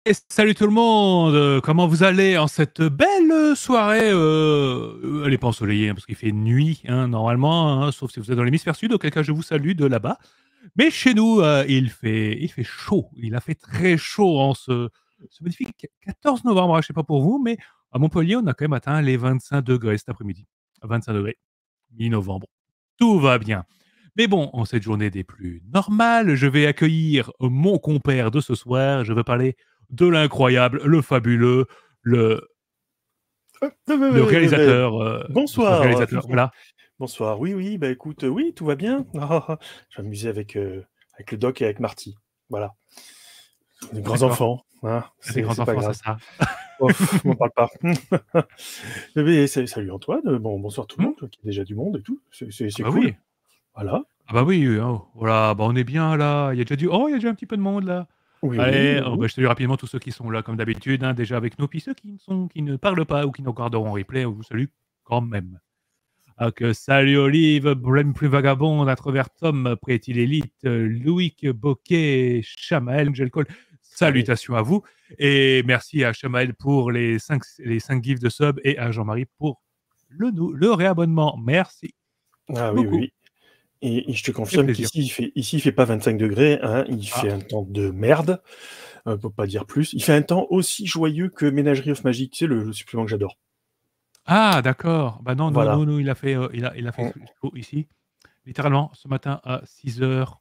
Et salut tout le monde, comment vous allez en cette belle soirée elle n'est pas ensoleillée hein, parce qu'il fait nuit hein, normalement, hein, sauf si vous êtes dans l'hémisphère sud, auquel cas je vous salue de là-bas. Mais chez nous, il fait chaud, il a fait très chaud en ce magnifique 14 novembre, je ne sais pas pour vous, mais à Montpellier, on a quand même atteint les 25 degrés cet après-midi. 25 degrés, mi-novembre, tout va bien. Mais bon, en cette journée des plus normales, je vais accueillir mon compère de ce soir, je veux parler de l'incroyable, le fabuleux, le réalisateur. Bonsoir. Réalisateur, voilà. Bonsoir. Oui, bah écoute, oui, tout va bien. Je vais m'amuser avec le doc et avec Marty. Voilà. Des grands enfants. Hein. Des grands enfants, c'est ça. Oh, on n'en parle pas. Mais, salut Antoine. Bonsoir tout le monde, qui est déjà du monde et tout. C'est bah cool. Oui. Voilà. Ah bah oui, oh, voilà, bah on est bien là. Il y a déjà un petit peu de monde là. Oui, Allez, oui. bah, je salue rapidement tous ceux qui sont là, comme d'habitude, hein, déjà avec nous, puis ceux qui ne parlent pas ou qui nous regarderont en replay, on vous salue quand même. Salut Olive, Brem plus vagabond, Introvert Tom, Prétil Élite, Loïc Bokeh, Chamaël, Angel Cole, salutations à vous. Et merci à Chamaël pour les 5 gifs de sub et à Jean-Marie pour le réabonnement. Merci. Ah beaucoup. Oui. Et je te confirme qu'ici, il fait pas 25 degrés, hein, il fait un temps de merde, pour pas dire plus. Il fait un temps aussi joyeux que Ménagerie of Magic, tu sais, le supplément que j'adore. Ah, d'accord. Bah non, Voilà. nous, il a fait chaud ici. Littéralement, ce matin à 6h,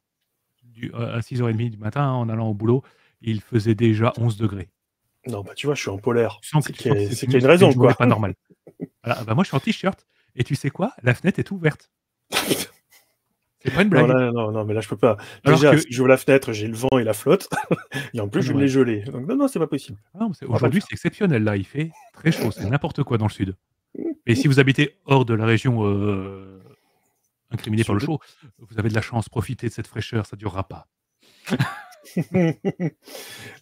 à 6h30 du matin, en allant au boulot, il faisait déjà 11 degrés. Non, bah tu vois, je suis en polaire. C'est qu'il y a une raison, quoi. Pas normal. Voilà, bah moi, je suis en t-shirt. Et tu sais quoi? La fenêtre est ouverte. C'est pas une blague. Non, mais là, je peux pas. Déjà, si j'ouvre la fenêtre, j'ai le vent et la flotte. Et en plus, je vais me les geler. Donc, non, c'est pas possible. Aujourd'hui, c'est exceptionnel, là. Il fait très chaud. C'est n'importe quoi dans le sud. Et si vous habitez hors de la région incriminée par le chaud, vous avez de la chance. Profitez de cette fraîcheur. Ça durera pas.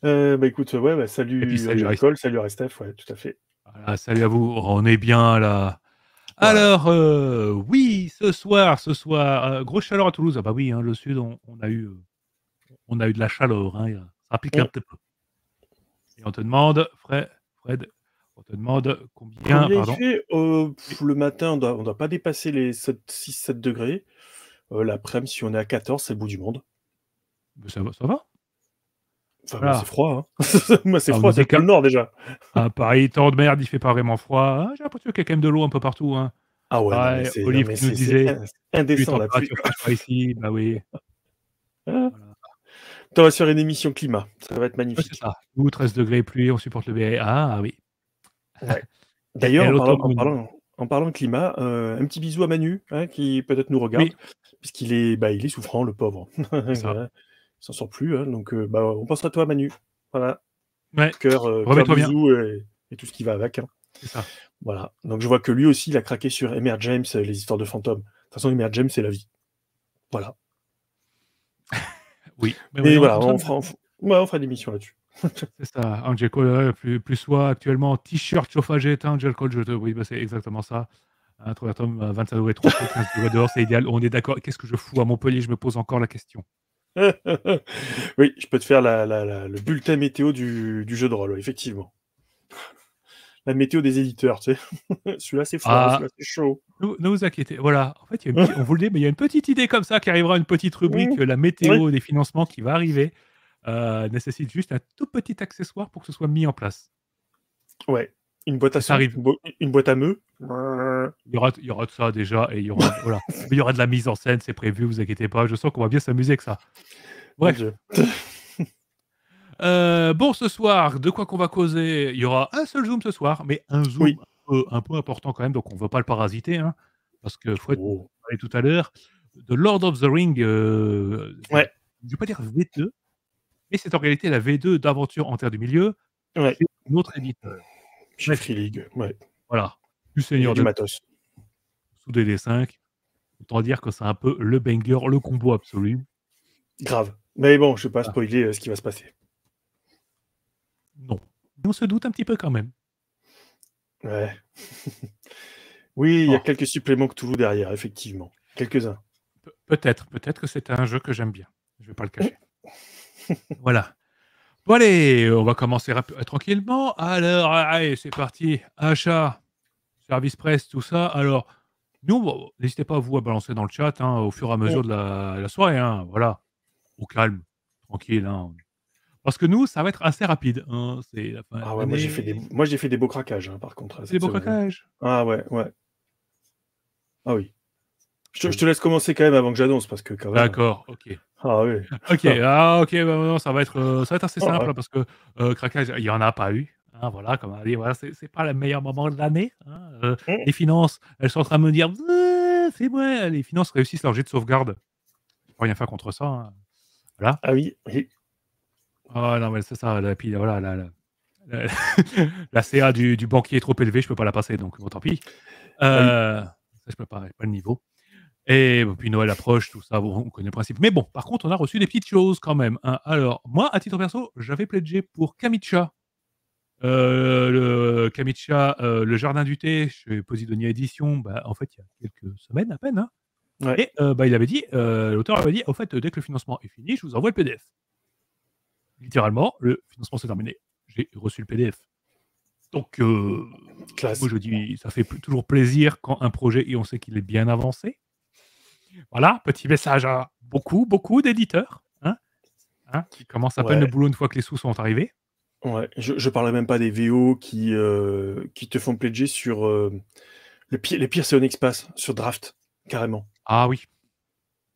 Bah écoute, salut Alcool, salut Restef, ouais, tout à fait. Voilà, salut à vous. On est bien, là. Ouais. Alors, oui, ce soir, grosse chaleur à Toulouse. Ah bah oui, hein, le sud, on a eu de la chaleur. Hein, ça pique un petit peu. Et on te demande, Fred, on te demande combien il fait le matin, on doit pas dépasser les 6-7 degrés. L'après-midi, si on est à 14, c'est le bout du monde. Ça va. Enfin, voilà. Moi, c'est froid. Hein. Moi, c'est froid, c'est le nord déjà. À Paris, temps de merde, il fait pas vraiment froid. J'ai l'impression qu'il y a quand même de l'eau un peu partout. Hein. Ah ouais, Olive qui nous disait indécent la température pas ici, bah oui. Voilà. On va se faire une émission climat, ça va être magnifique. Ouais, c'est ça. Nous, 13 degrés pluie, on supporte le BA. Ah oui. Ouais. D'ailleurs, en parlant de climat, un petit bisou à Manu, hein, qui peut-être nous regarde, Oui, puisqu'il est souffrant, le pauvre. c'est ça. Il s'en sort plus, hein, donc on pense à toi, Manu. Voilà, Ouais, cœur remets-toi bien, bisou et tout ce qui va avec, hein. c'est ça. Voilà, donc je vois que lui aussi, il a craqué sur Emer James, les histoires de fantômes. De toute façon, Emer James, c'est la vie. Voilà. Oui, mais Et voyons, voilà, nous on sommes fera, ouais, on fera une émission là-dessus. c'est ça, Angel Cole, plus soi actuellement, t-shirt chauffage éteint, Angel Cole, oui, bah, c'est exactement ça. Un Trovertum, 25 degrés trop chaud, 15 degrés dehors, c'est idéal. On est d'accord. Qu'est-ce que je fous à Montpellier? Je me pose encore la question. Oui, je peux te faire le bulletin météo du jeu de rôle, ouais, effectivement. La météo des éditeurs, tu sais. Celui-là, c'est froid, Ah, celui-là, c'est chaud. ne vous inquiétez. Voilà. En fait, il y a une petite, on vous le dit, mais il y a une petite idée comme ça qui arrivera, une petite rubrique, la Oui, météo des financements qui va arriver. Nécessite juste un tout petit accessoire pour que ce soit mis en place. ouais. Une boîte à Et ça son, arrive. une boîte à meux. Il y aura de ça déjà, et il y aura, voilà. Mais il y aura de la mise en scène, c'est prévu, vous inquiétez pas. Je sens qu'on va bien s'amuser avec ça. Mon Bref. Dieu. Bon, ce soir, de quoi qu'on va causer? Il y aura un seul zoom ce soir, mais un zoom Oui. un peu important quand même, donc on ne veut pas le parasiter, hein, parce que faut être Oh. parlé tout à l'heure de Lord of the Ring, Ouais, je vais pas dire V2, mais c'est en réalité la V2 d'Aventure en Terre du Milieu ouais. chez notre éditeur. Chez Bref, Free League, ouais. voilà, du Il y a Seigneur du des matos. sous DD5, autant dire que c'est un peu le banger, le combo absolu. Grave. Mais bon, je vais pas Voilà, spoiler ce qui va se passer. non. Mais on se doute un petit peu quand même. Ouais. Oui, il y a Oh, quelques suppléments Cthulhu derrière, effectivement. Quelques-uns. peut-être que c'est un jeu que j'aime bien, je vais pas le cacher. Voilà. Bon allez, on va commencer tranquillement. Alors, allez, c'est parti. Achat, service presse, tout ça. Alors, nous, bon, n'hésitez pas vous à balancer dans le chat, hein, au fur et à Mm. mesure de la soirée, hein, voilà. Au calme, tranquille, hein. Parce que nous, ça va être assez rapide, hein. C'est la fin Ah de ouais, moi l'année. j'ai fait des beaux craquages, hein, par contre, C'est des cette beaux semaine, hein. craquages. Ah ouais, ouais. Ah oui. Je Bon, te laisse commencer quand même avant que j'annonce, parce que quand même. d'accord, ok. Ah oui. Ok, ok, bah, non, ça va être assez Ah, simple ah. hein, parce que craquage, il y en a pas eu. Hein, voilà, comme on a dit, voilà, c'est pas le meilleur moment de l'année. Hein, Mm. les finances, elles sont en train de me dire, c'est moi, les finances réussissent leur jet de sauvegarde. Je peux rien faire contre ça. Hein. Voilà. Ah oui, oui. Ah non, mais c'est ça. Puis voilà, la- la CA du banquier est trop élevée, je peux pas la passer, donc bon, tant pis. Ah oui. Ça, je peux pas le niveau. Et bon, puis Noël approche, tout ça, bon, on connaît le principe. Mais bon, par contre, on a reçu des petites choses quand même. Hein. Alors, moi, à titre perso, j'avais pledgé pour Kamicha. Le Kamicha, le Jardin du Thé, chez Posidonia Édition, bah, en fait, il y a quelques semaines à peine. Hein. Ouais. Et bah, il avait dit, l'auteur avait dit, au fait, dès que le financement est fini, je vous envoie le PDF. Littéralement, le financement s'est terminé. J'ai reçu le PDF. Donc, moi, Classe. je dis, ça fait toujours plaisir quand un projet, et on sait qu'il est bien avancé. Voilà, petit message à beaucoup d'éditeurs, hein, qui commencent à peine le Ouais. boulot une fois que les sous sont arrivés. Ouais. Je parlerai même pas des VO qui te font pledger sur les pires, c'est Onyx sur Draft, carrément. Ah oui,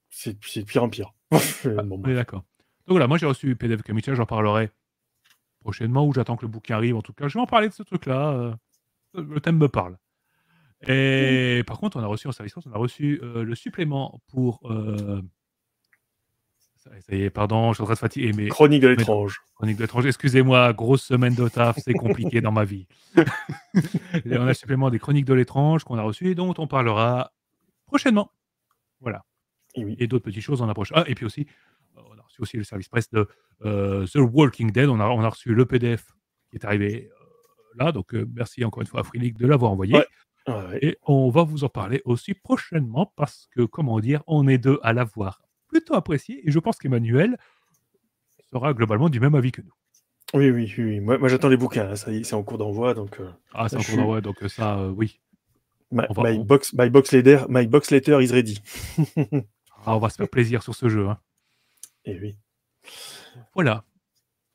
C'est de pire en pire. Bon, on est bref. d'accord. Donc voilà, moi j'ai reçu PDF Kamicha, j'en parlerai prochainement ou j'attends que le bouquin arrive. En tout cas, je vais en parler de ce truc-là. Le thème me parle. Et par contre, on a reçu en service, on a reçu le supplément pour. Ça y est, pardon, je suis en train de fatiguer, mais. Chronique de mais non, l'étrange. chronique de l'étranger, excusez-moi, grosse semaine de taf, c'est compliqué dans ma vie. Et on a le supplément des chroniques de l'étrange qu'on a reçu et dont on parlera prochainement. Voilà. Et oui. Et d'autres petites choses en approche. Ah, et puis aussi, on a reçu aussi le service presse de The Walking Dead. On a reçu le PDF qui est arrivé là. Donc, merci encore une fois à Free League de l'avoir Ouais. envoyé. Ouais, ouais. Et on va vous en parler aussi prochainement parce que, comment dire, on est deux à l'avoir plutôt apprécié. Et je pense qu'Emmanuel sera globalement du même avis que nous. Oui, oui, oui, oui. Moi j'attends les bouquins, hein, ça y est, c'est en cours d'envoi, donc Ah, c'est là, en je cours suis d'envoi, donc ça, oui. On va, my on, box letter is ready. on va se faire plaisir sur ce jeu. Hein. Et oui. Voilà.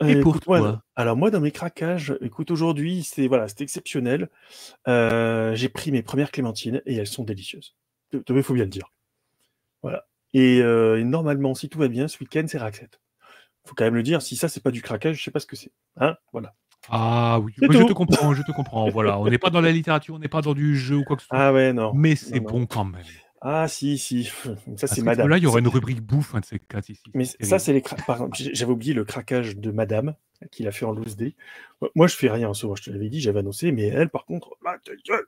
Et pour Écoute, toi? moi dans mes craquages, écoute, aujourd'hui, c'était exceptionnel. J'ai pris mes premières clémentines et elles sont délicieuses. Il faut bien le dire. Voilà. Et normalement, si tout va bien, ce week-end, c'est raclette. Faut quand même le dire, si ça, c'est pas du craquage, je sais pas ce que c'est. Hein? Voilà. Ah oui, C'est moi je te tout. comprends, je te comprends. Voilà, on n'est pas dans la littérature, on n'est pas dans du jeu ou quoi que ce soit, Ah ouais, non. mais Non, c'est non. bon quand même. Ah si, si. Ça, À c'est ce rythme-là, madame. il y aura une rubrique bouffe, un de ces 4 ici, Mais c'est ça, terrible. c'est par exemple, j'avais oublié le craquage de madame qu'il a fait en loose day. Moi, je fais rien en soi, je te l'avais dit, j'avais annoncé, mais elle, par contre, bah, ta gueule.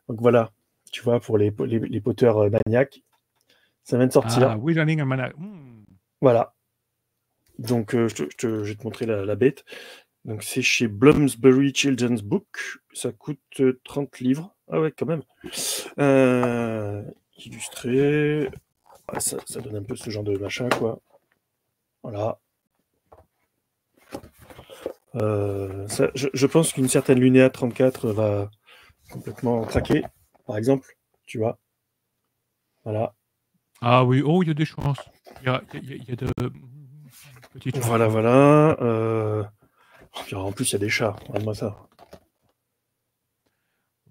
Donc voilà, tu vois, pour les poteurs maniaques, ça vient de sortir. Ah, Wizarding Almanac. Voilà. Donc, je vais te montrer la bête. Donc, c'est chez Bloomsbury Children's Book. Ça coûte 30 livres. Ah ouais, quand même. Illustré. Ah, ça donne un peu ce genre de machin, quoi. Voilà. Je pense qu'une certaine Lunéa 34 va complètement craquer, par exemple. Tu vois. Voilà. Ah oui, oh, il y a des chances. Il y a de petites chances. Voilà, voilà. En plus, il y a des chats. Regarde-moi ça.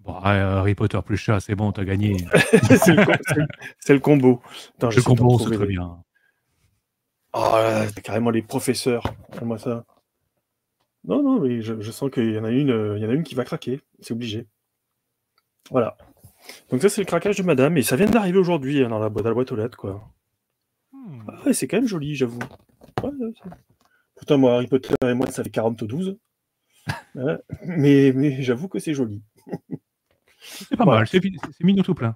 Bon, Harry Potter plus chat, c'est bon, t'as gagné. c'est le combo. Attends, Le j'essaie d'en combo, c'est trouver très les. bien. Oh là, c'est carrément les professeurs. Regarde-moi ça. Non, non, mais je sens qu'il y en a une qui va craquer. C'est obligé. Voilà. Donc ça, c'est le craquage de madame. Et ça vient d'arriver aujourd'hui dans la boîte aux lettres, quoi. Ah ouais, c'est quand même joli, j'avoue. Ouais, putain, moi, Harry Potter et moi, ça fait 42. Ouais, mais j'avoue que c'est joli. C'est pas Voilà. mal, c'est mignon tout plein.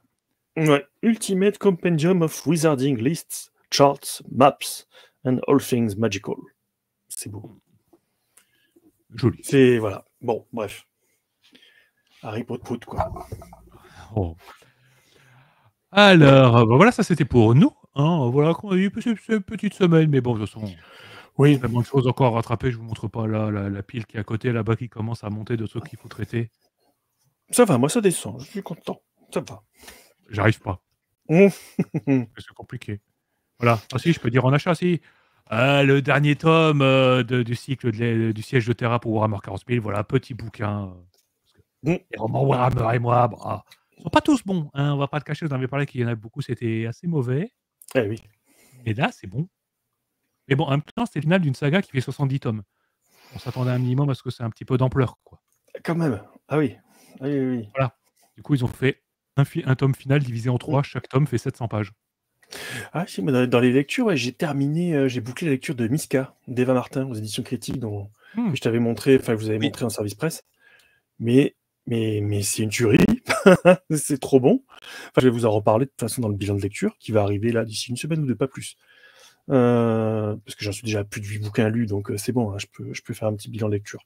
Ouais. Ultimate Compendium of Wizarding Lists, Charts, Maps, and All Things Magical. C'est beau. Joli. C'est, voilà. Bon, bref. Harry Potter, quoi. Oh. Alors, bah voilà, ça c'était pour nous. Hein, voilà qu'on a eu cette petite semaine, mais bon, de toute façon, Oui. il y a tellement de choses encore à rattraper. Je vous montre pas là, la pile qui est à côté là-bas qui commence à monter de trucs qu'il faut traiter. Ça va, moi ça descend, je suis content. Ça va. J'arrive pas. C'est compliqué. Voilà. Ah si, je peux dire en achat, si. Le dernier tome du cycle du siège de Terra pour Warhammer 40 000. Voilà, petit bouquin. Les romans Warhammer et moi, bah, ils sont pas tous bons. Hein, on va pas le cacher, vous en avez parlé qu'il y en a beaucoup, c'était assez mauvais. Eh oui. Mais là, c'est bon. Mais bon, en même temps, c'est le final d'une saga qui fait 70 tomes. On s'attendait un minimum à ce que c'est un petit peu d'ampleur, quoi. Quand même. Ah oui. Ah oui, oui, oui. Voilà. Du coup, ils ont fait un tome final divisé en 3. Chaque tome fait 700 pages. Ah si, mais dans les lectures, ouais, j'ai terminé, j'ai bouclé la lecture de Miska, d'Eva Martin, aux éditions critiques, que je t'avais montré, enfin, vous avez montré en service presse. Mais c'est une tuerie. C'est trop bon. Enfin, je vais vous en reparler de toute façon dans le bilan de lecture qui va arriver là d'ici une semaine ou deux, pas plus. Parce que j'en suis déjà à plus de 8 bouquins lus, donc c'est bon, hein, je peux faire un petit bilan de lecture.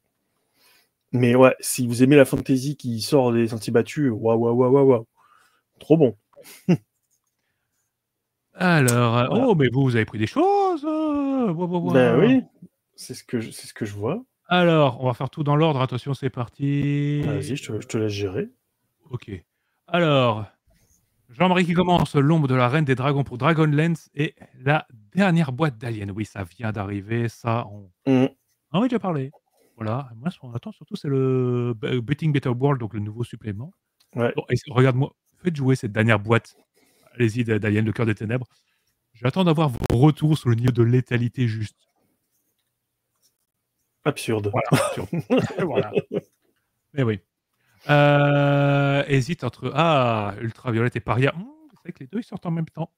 Mais ouais, si vous aimez la fantasy qui sort des sentiers battus, waouh. Trop bon. Alors, Voilà. oh, mais vous avez pris des choses. Ben oui, c'est ce que je vois. Alors, on va faire tout dans l'ordre. Attention, c'est parti. Vas-y, je te laisse gérer. Ok. Alors, Jean-Marie qui commence. L'ombre de la reine des dragons pour Dragonlance et la dernière boîte d'Alien. Oui, ça vient d'arriver. Ça, on en a déjà parlé. Voilà. Moi, ce qu'on attend surtout, c'est le Betting Better World, donc le nouveau supplément. Ouais. Bon, regarde-moi. Faites jouer cette dernière boîte. Allez-y, d'Alien, le cœur des ténèbres. J'attends d'avoir vos retours sur le niveau de létalité juste. Absurde. Voilà, absurde. Voilà. Mais oui. Hésite entre Ultraviolette et Paria. C'est vrai que les deux ils sortent en même temps.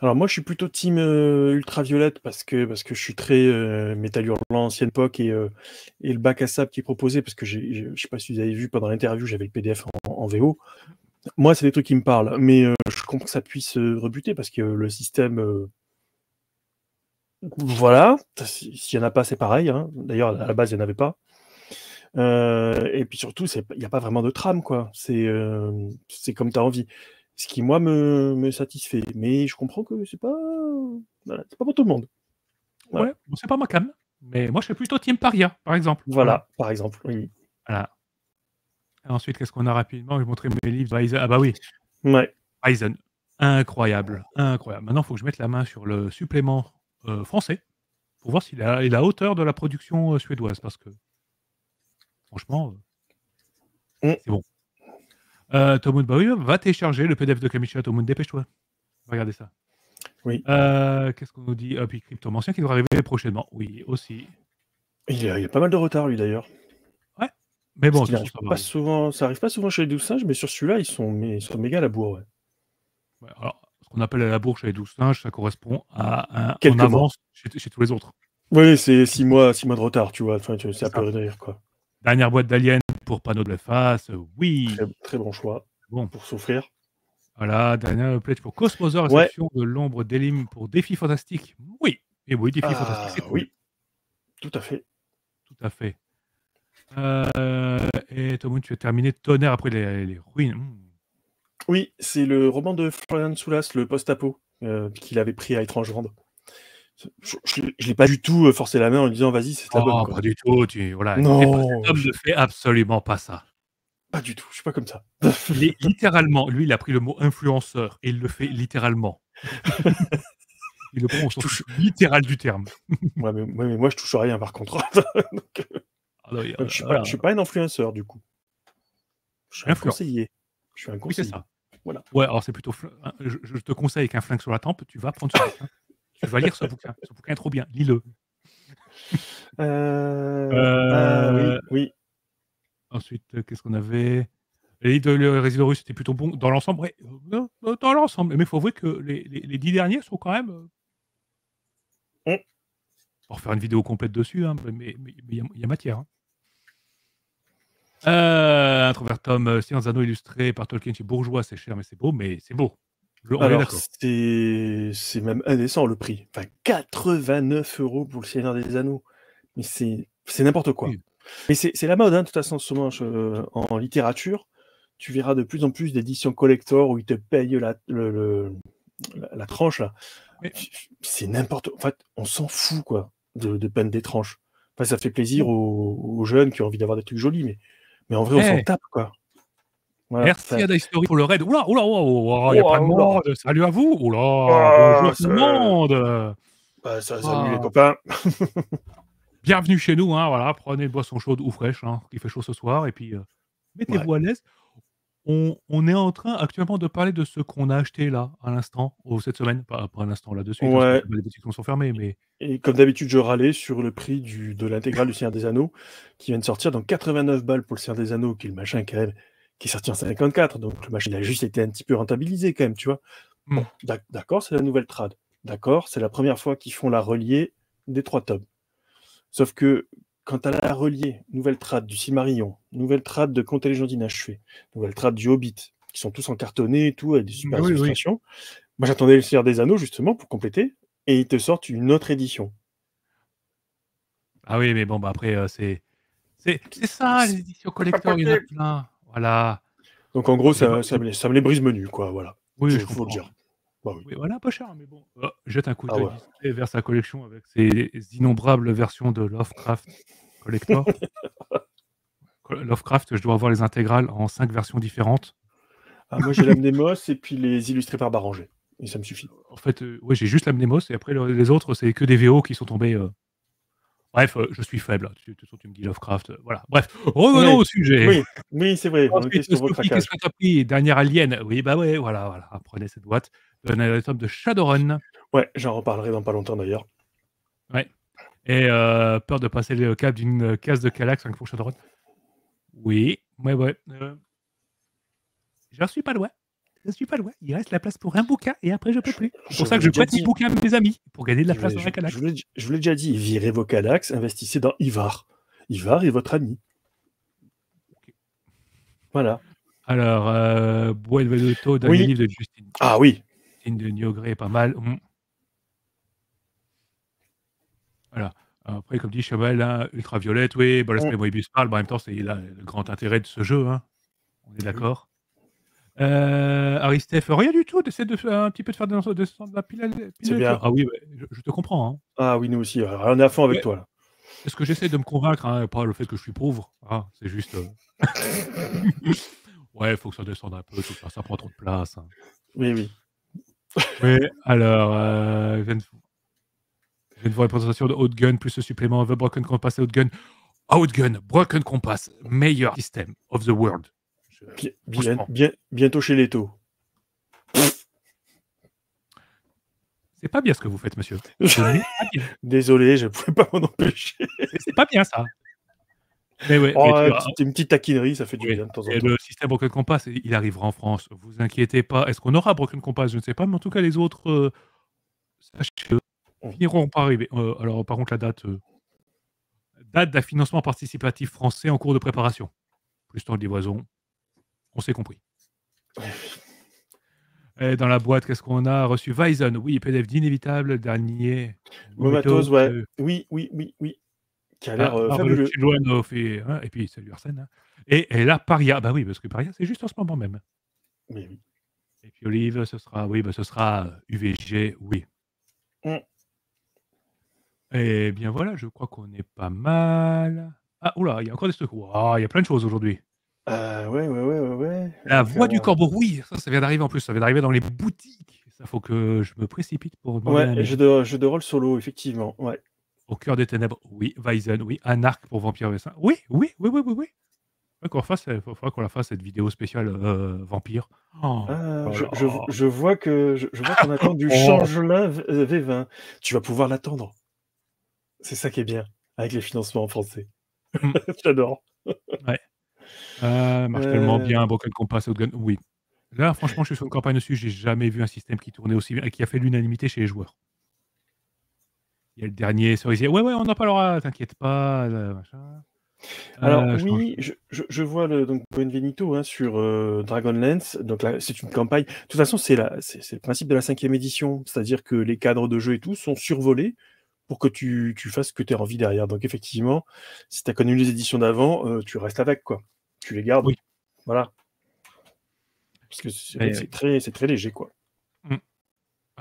Alors moi je suis plutôt team Ultraviolette parce que je suis très Metal Hurlant ancienne époque et le bac à sable qui est proposé parce que je sais pas si vous avez vu pendant l'interview j'avais le PDF en VO. Moi c'est des trucs qui me parlent mais je comprends que ça puisse rebuter parce que le système voilà, s'il y en a pas c'est pareil hein. D'ailleurs à la base il y en avait pas. Et puis surtout il y a pas vraiment de trame quoi. C'est comme tu as envie. Ce qui, moi, me satisfait. Mais je comprends que c'est pas... Voilà, c'est pas pour tout le monde. Voilà. Ouais, bon, c'est pas ma cam. Mais moi, je serais plutôt Team Paria, par exemple. Voilà, par exemple, oui. Voilà. Et ensuite, qu'est-ce qu'on a rapidement? Je vais montrer mes livres. Ah bah oui. Ouais. Ryzen. Incroyable. Incroyable. Maintenant, il faut que je mette la main sur le supplément français pour voir s'il est à la hauteur de la production suédoise. Parce que, franchement, c'est bon. Tomoun, bah oui, va télécharger le PDF de Kamisha. Tomoun, dépêche-toi. Regardez ça. Oui. Qu'est-ce qu'on nous dit? Puis Cryptomancien qui doit arriver prochainement. Oui, aussi. Il y a pas mal de retard, lui, d'ailleurs. Ouais. Mais bon, ça arrive pas souvent chez les 12 singes, mais sur celui-là, ils sont méga à la bourre. Ouais. Ouais, alors, ce qu'on appelle à la bourre chez les 12 singes, ça correspond à Quelques en mois. avance chez tous les autres. Oui, c'est 6 mois de retard, tu vois. Enfin, c'est à pleurer de rire, quoi. Dernière boîte d'Alien pour Panneau de la face, oui. Très, très bon choix pour souffrir. Voilà, dernière pledge pour Cosmosaur, réception de l'ombre d'Elim pour Défi Fantastique. Oui, et oui, Défi Fantastique, c'est cool. Oui, tout à fait. Tout à fait. Et Tomoun, tu as terminé Tonnerre après les ruines. Oui, c'est le roman de Florian Soulas, le post-apo, qu'il avait pris à Étrange Rande. Je l'ai pas du tout forcé la main en lui disant vas-y, c'est la bonne. Quoi. Pas du tout. Voilà, non, cet homme ne fait absolument pas ça. Pas du tout, je suis pas comme ça. Il est littéralement, lui, il a pris le mot influenceur et il le fait littéralement. Il le prend au sens littéral du terme. Ouais, mais moi, je touche à rien par contre. Donc, je suis pas un influenceur du coup. Je suis un conseiller. Je suis un conseiller. Oui, c'est ça. Voilà. Ouais, alors c'est plutôt. Je te conseille avec un flingue sur la tempe, tu vas prendre ce bouquin. Tu vas lire ce bouquin. Ce bouquin est trop bien. Lis-le. Oui. Ensuite, qu'est-ce qu'on avait? Les livres de Résident Russe, c'était plutôt bon. Dans l'ensemble, ouais. Dans l'ensemble. Mais il faut avouer que les 10 derniers sont quand même. Pour faire une vidéo complète dessus, hein, mais il y a matière. Introvert Tom, Seigneur des Anneaux illustré par Tolkien chez Bourgeois, c'est cher, mais c'est beau, on est d'accord. C'est même indécent le prix. Enfin, 89 € pour le Seigneur des Anneaux. Mais c'est n'importe quoi. Oui. Mais c'est la mode, hein, de toute façon, souvent en littérature. Tu verras de plus en plus d'éditions collector où ils te payent la tranche là. Mais c'est n'importe quoi. En fait, on s'en fout quoi de peine des tranches. Enfin, ça fait plaisir aux jeunes qui ont envie d'avoir des trucs jolis, mais en vrai, on s'en tape quoi. Voilà. Merci à Dice Story pour le raid. Oula, il y a pas de monde. Salut à vous. Bonjour tout le monde. Salut les copains. Bienvenue chez nous. Hein, voilà, prenez une boisson chaude ou fraîche, hein, il fait chaud ce soir, et puis mettez-vous à l'aise. On est en train actuellement de parler de ce qu'on a acheté là, à l'instant, cette semaine, pas à l'instant là-dessus, parce que les boutiques sont fermées. Mais... Et comme d'habitude, je râlais sur le prix de l'intégrale du Seigneur des Anneaux, qui vient de sortir, donc 89 balles pour le Seigneur des Anneaux, qui est le machin quand même, qui est sorti en 54, donc le machin il a juste été un petit peu rentabilisé quand même, tu vois. Bon, d'accord, c'est la nouvelle trad. D'accord, c'est la première fois qu'ils font la reliée des 3 tomes. Sauf que quand à la reliée, nouvelle trad du Silmarillion, nouvelle trad de Contes et légendes inachevées, nouvelle trad du Hobbit, qui sont tous encartonnés et tout, avec des super illustrations. Moi, j'attendais le Seigneur des Anneaux, justement, pour compléter, et ils te sortent une autre édition. Ah oui, mais bon, après, c'est ça, les éditions collector, il y en a plein. Voilà. Donc, en gros, ça me les brise menu, quoi, voilà. Oui, je faut le dire. Bah, oui. Voilà, pas cher, mais bon. Jette un coup d'œil vers sa collection avec ses innombrables versions de Lovecraft Collector. Lovecraft, je dois avoir les intégrales en 5 versions différentes. Moi, j'ai l'Amnémos et puis les illustrés par Baranger. Et ça me suffit. En fait, j'ai juste l'Amnémos et après, les autres, c'est que des VO qui sont tombés. Bref, je suis faible. Tu me dis Lovecraft. Voilà. Bref, revenons au sujet. Oui, c'est vrai. Ensuite, qu'est-ce que t'as pris? Dernière Alien. Oui, bah ouais, voilà. Prenez cette boîte. Un tome de Shadowrun. Ouais, j'en reparlerai dans pas longtemps d'ailleurs. Ouais. Et peur de passer le cap d'une case de Kallax pour Shadowrun. Oui, ouais. J'en suis pas loin. Il reste la place pour un bouquin et après je peux plus. C'est pour ça que je prête mes bouquins à mes amis pour gagner de la place dans la Kallax. Je vous l'ai déjà dit, virez vos Kallax, investissez dans Ivar. Ivar est votre ami. Okay. Voilà. Alors, Bois de Taux, dernier livre de Justine. Ah oui. Justine de Niogré, pas mal. Voilà. Après, comme dit Chabal, hein, Ultraviolette, oui, l'aspect Moebius parle, en même temps, c'est le grand intérêt de ce jeu. Hein. On est d'accord. Aristef, rien du tout, d'essayer de faire un petit peu de faire de la pile. C'est bien. Ah oui, je te comprends. Hein. Ah oui, nous aussi. On est à fond avec toi. Là. C'est ce que j'essaie de me convaincre, hein, pas le fait que je suis pauvre. Ah, c'est juste. Ouais, il faut que ça descende un peu, tout ça. Ça prend trop de place. Hein. Oui. Oui, alors, je viens de voir une présentation de Outgun plus le supplément The Broken Compass et Outgun. Outgun, Broken Compass, meilleur système of the world. Bientôt chez Leto. C'est pas bien ce que vous faites, monsieur. Désolé, je ne pouvais pas m'en empêcher. C'est pas bien ça. Mais ouais, oh, mais une petite taquinerie, ça fait du bien de temps en temps. Le système Broken Compass, il arrivera en France. Vous inquiétez pas. Est-ce qu'on aura Broken Compass? Je ne sais pas, mais en tout cas, les autres, sachez-le, finiront par arriver. Alors, par contre, la date d'un financement participatif français en cours de préparation. Plus temps de livraison, on s'est compris. Et dans la boîte, qu'est-ce qu'on a reçu? Weizen, oui, PDF d'inévitable, dernier. Momatos, ouais. Oui. Qui a l'air fabuleux. Fait, hein, et puis, salut Arsène. Hein. Et là, Paria, bah oui, parce que Paria, c'est juste en ce moment même. Mais oui. Et puis Olive, ce sera UVG, oui. Et bien voilà, je crois qu'on est pas mal. Ah, oula, il y a encore des trucs. Wow, il y a plein de choses aujourd'hui. Ouais. La voix du corbeau, oui, ça vient d'arriver en plus, ça vient d'arriver dans les boutiques. Ça faut que je me précipite pour demander un jeu de rôle solo, effectivement, ouais. Au cœur des ténèbres, oui. Weizen, oui. Un arc pour Vampire Vessin. Oui. Il faudra qu'on la fasse, cette vidéo spéciale Vampire. Je vois qu'on attend du Changelin V20. Tu vas pouvoir l'attendre. C'est ça qui est bien, avec les financements en français. J'adore. Ouais. Marche tellement bien, Broken Compass, Outgun, oui. Là, franchement, je suis sur une campagne dessus, j'ai jamais vu un système qui tournait aussi bien et qui a fait l'unanimité chez les joueurs. Il y a le dernier cerisier. Ouais, on en parlera, t'inquiète pas. Machin. Alors oui, je vois donc Benvenuto hein, sur Dragonlance. Donc là, c'est une campagne. De toute façon, c'est le principe de la 5e édition, c'est-à-dire que les cadres de jeu et tout sont survolés pour que tu fasses ce que tu as envie derrière. Donc effectivement, si tu as connu les éditions d'avant, tu restes avec, quoi. Tu les gardes. Oui. Voilà. Parce que c'est très léger, quoi.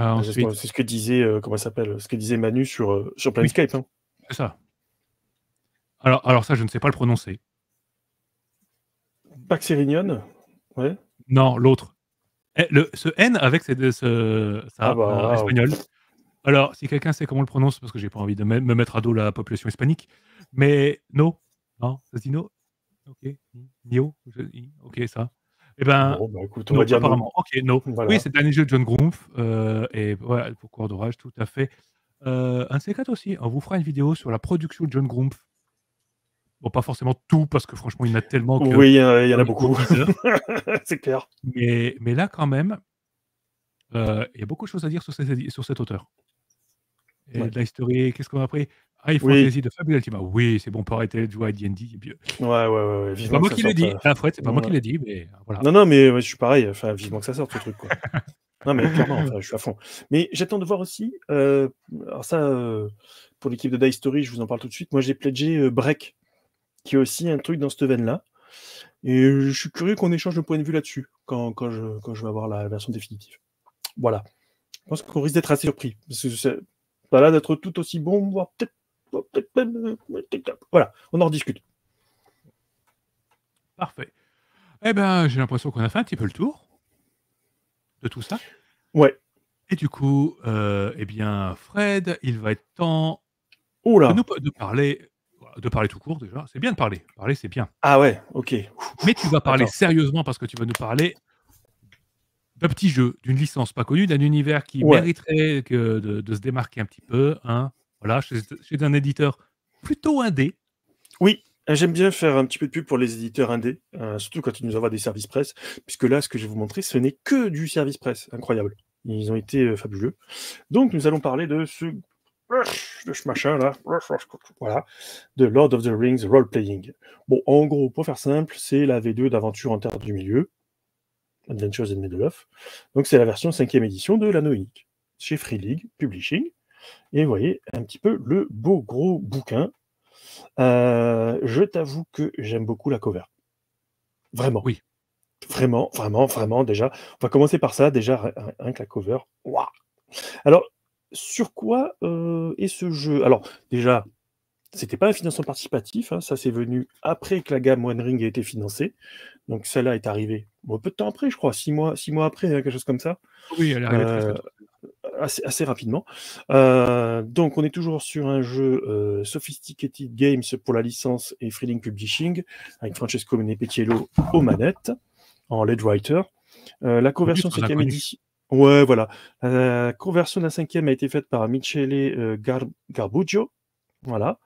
Ensuite... C'est ce que disait, ce que disait Manu sur Planescape. Hein. C'est ça. Alors ça, je ne sais pas le prononcer. Paxerignon, ouais. Non, l'autre. Ce N avec espagnol. Alors, si quelqu'un sait comment on le prononce, parce que j'ai pas envie de me mettre à dos la population hispanique, mais non, ça se dit no. Ok, Nio, ok, ça. Eh ben, bon, bah, écoute, on va dire apparemment. No. Ok, no. Voilà. Oui, c'est le dernier jeu de John Grumpf, et voilà, pour Cours d'orage, tout à fait. Un C4 aussi, on vous fera une vidéo sur la production de John Grumpf. Bon, pas forcément tout, parce que franchement, il y en a tellement que... Oui, il y en a beaucoup. C'est clair. Mais là, quand même, il y a beaucoup de choses à dire sur cet auteur. Et de la history, qu'est-ce qu'on a appris? High Fantasy de Fabule Ultima. Oui, c'est bon pour arrêter de jouer à D&D. Ouais. C'est pas moi qui l'ai dit. Fred, c'est pas moi qui l'ai dit, mais voilà. Non, mais je suis pareil. Enfin, vivement que ça sorte, ce truc, quoi. Non, mais clairement, je suis à fond. Mais j'attends de voir aussi. Alors ça, pour l'équipe de Die Story, je vous en parle tout de suite. Moi, j'ai pledgé Break, qui est aussi un truc dans cette veine-là. Et je suis curieux qu'on échange de point de vue là-dessus, quand je vais avoir la version définitive. Voilà. Je pense qu'on risque d'être assez surpris. Parce que c'est pas là d'être tout aussi bon, voire peut-être même... Voilà, on en rediscute. Parfait. Eh ben, j'ai l'impression qu'on a fait un petit peu le tour de tout ça. Ouais. Et du coup, eh bien, Fred, il va être temps de parler tout court déjà. C'est bien de parler. Parler, c'est bien. Ah ouais, ok. Mais tu vas parler sérieusement parce que tu vas nous parler d'un petit jeu, d'une licence pas connue, d'un univers qui mériterait de se démarquer un petit peu. Hein. Voilà, chez un éditeur plutôt indé. Oui, j'aime bien faire un petit peu de pub pour les éditeurs indés, surtout quand ils nous envoient des services presse, puisque là, ce que je vais vous montrer, ce n'est que du service presse. Incroyable. Ils ont été fabuleux. Donc, nous allons parler de ce machin-là, voilà, de Lord of the Rings Role-Playing. Bon, en gros, pour faire simple, c'est la V2 d'aventure en Terre du Milieu, Adventures in Middle-earth. Donc, c'est la version 5e édition de l'Anneau unique, chez Free League Publishing. Et vous voyez un petit peu le beau gros bouquin. Je t'avoue que j'aime beaucoup la cover. Vraiment. Oui. Vraiment, déjà. On va commencer par ça, déjà, rien que la cover. Waouh. Alors, sur quoi est ce jeu? Alors, déjà, c'était pas un financement participatif, hein, ça c'est venu après que la gamme One Ring ait été financée. Donc celle-là est arrivée peu de temps après, je crois, 6 mois après, quelque chose comme ça. Oui, elle est arrivée assez rapidement. Donc on est toujours sur un jeu Sophisticated Games pour la licence et Free League Publishing, avec Francesco Menepetiello aux manettes, en lead writer. La conversion 5e édition... Ouais, voilà. La conversion de la 5e a été faite par Michele Garbuggio. Voilà.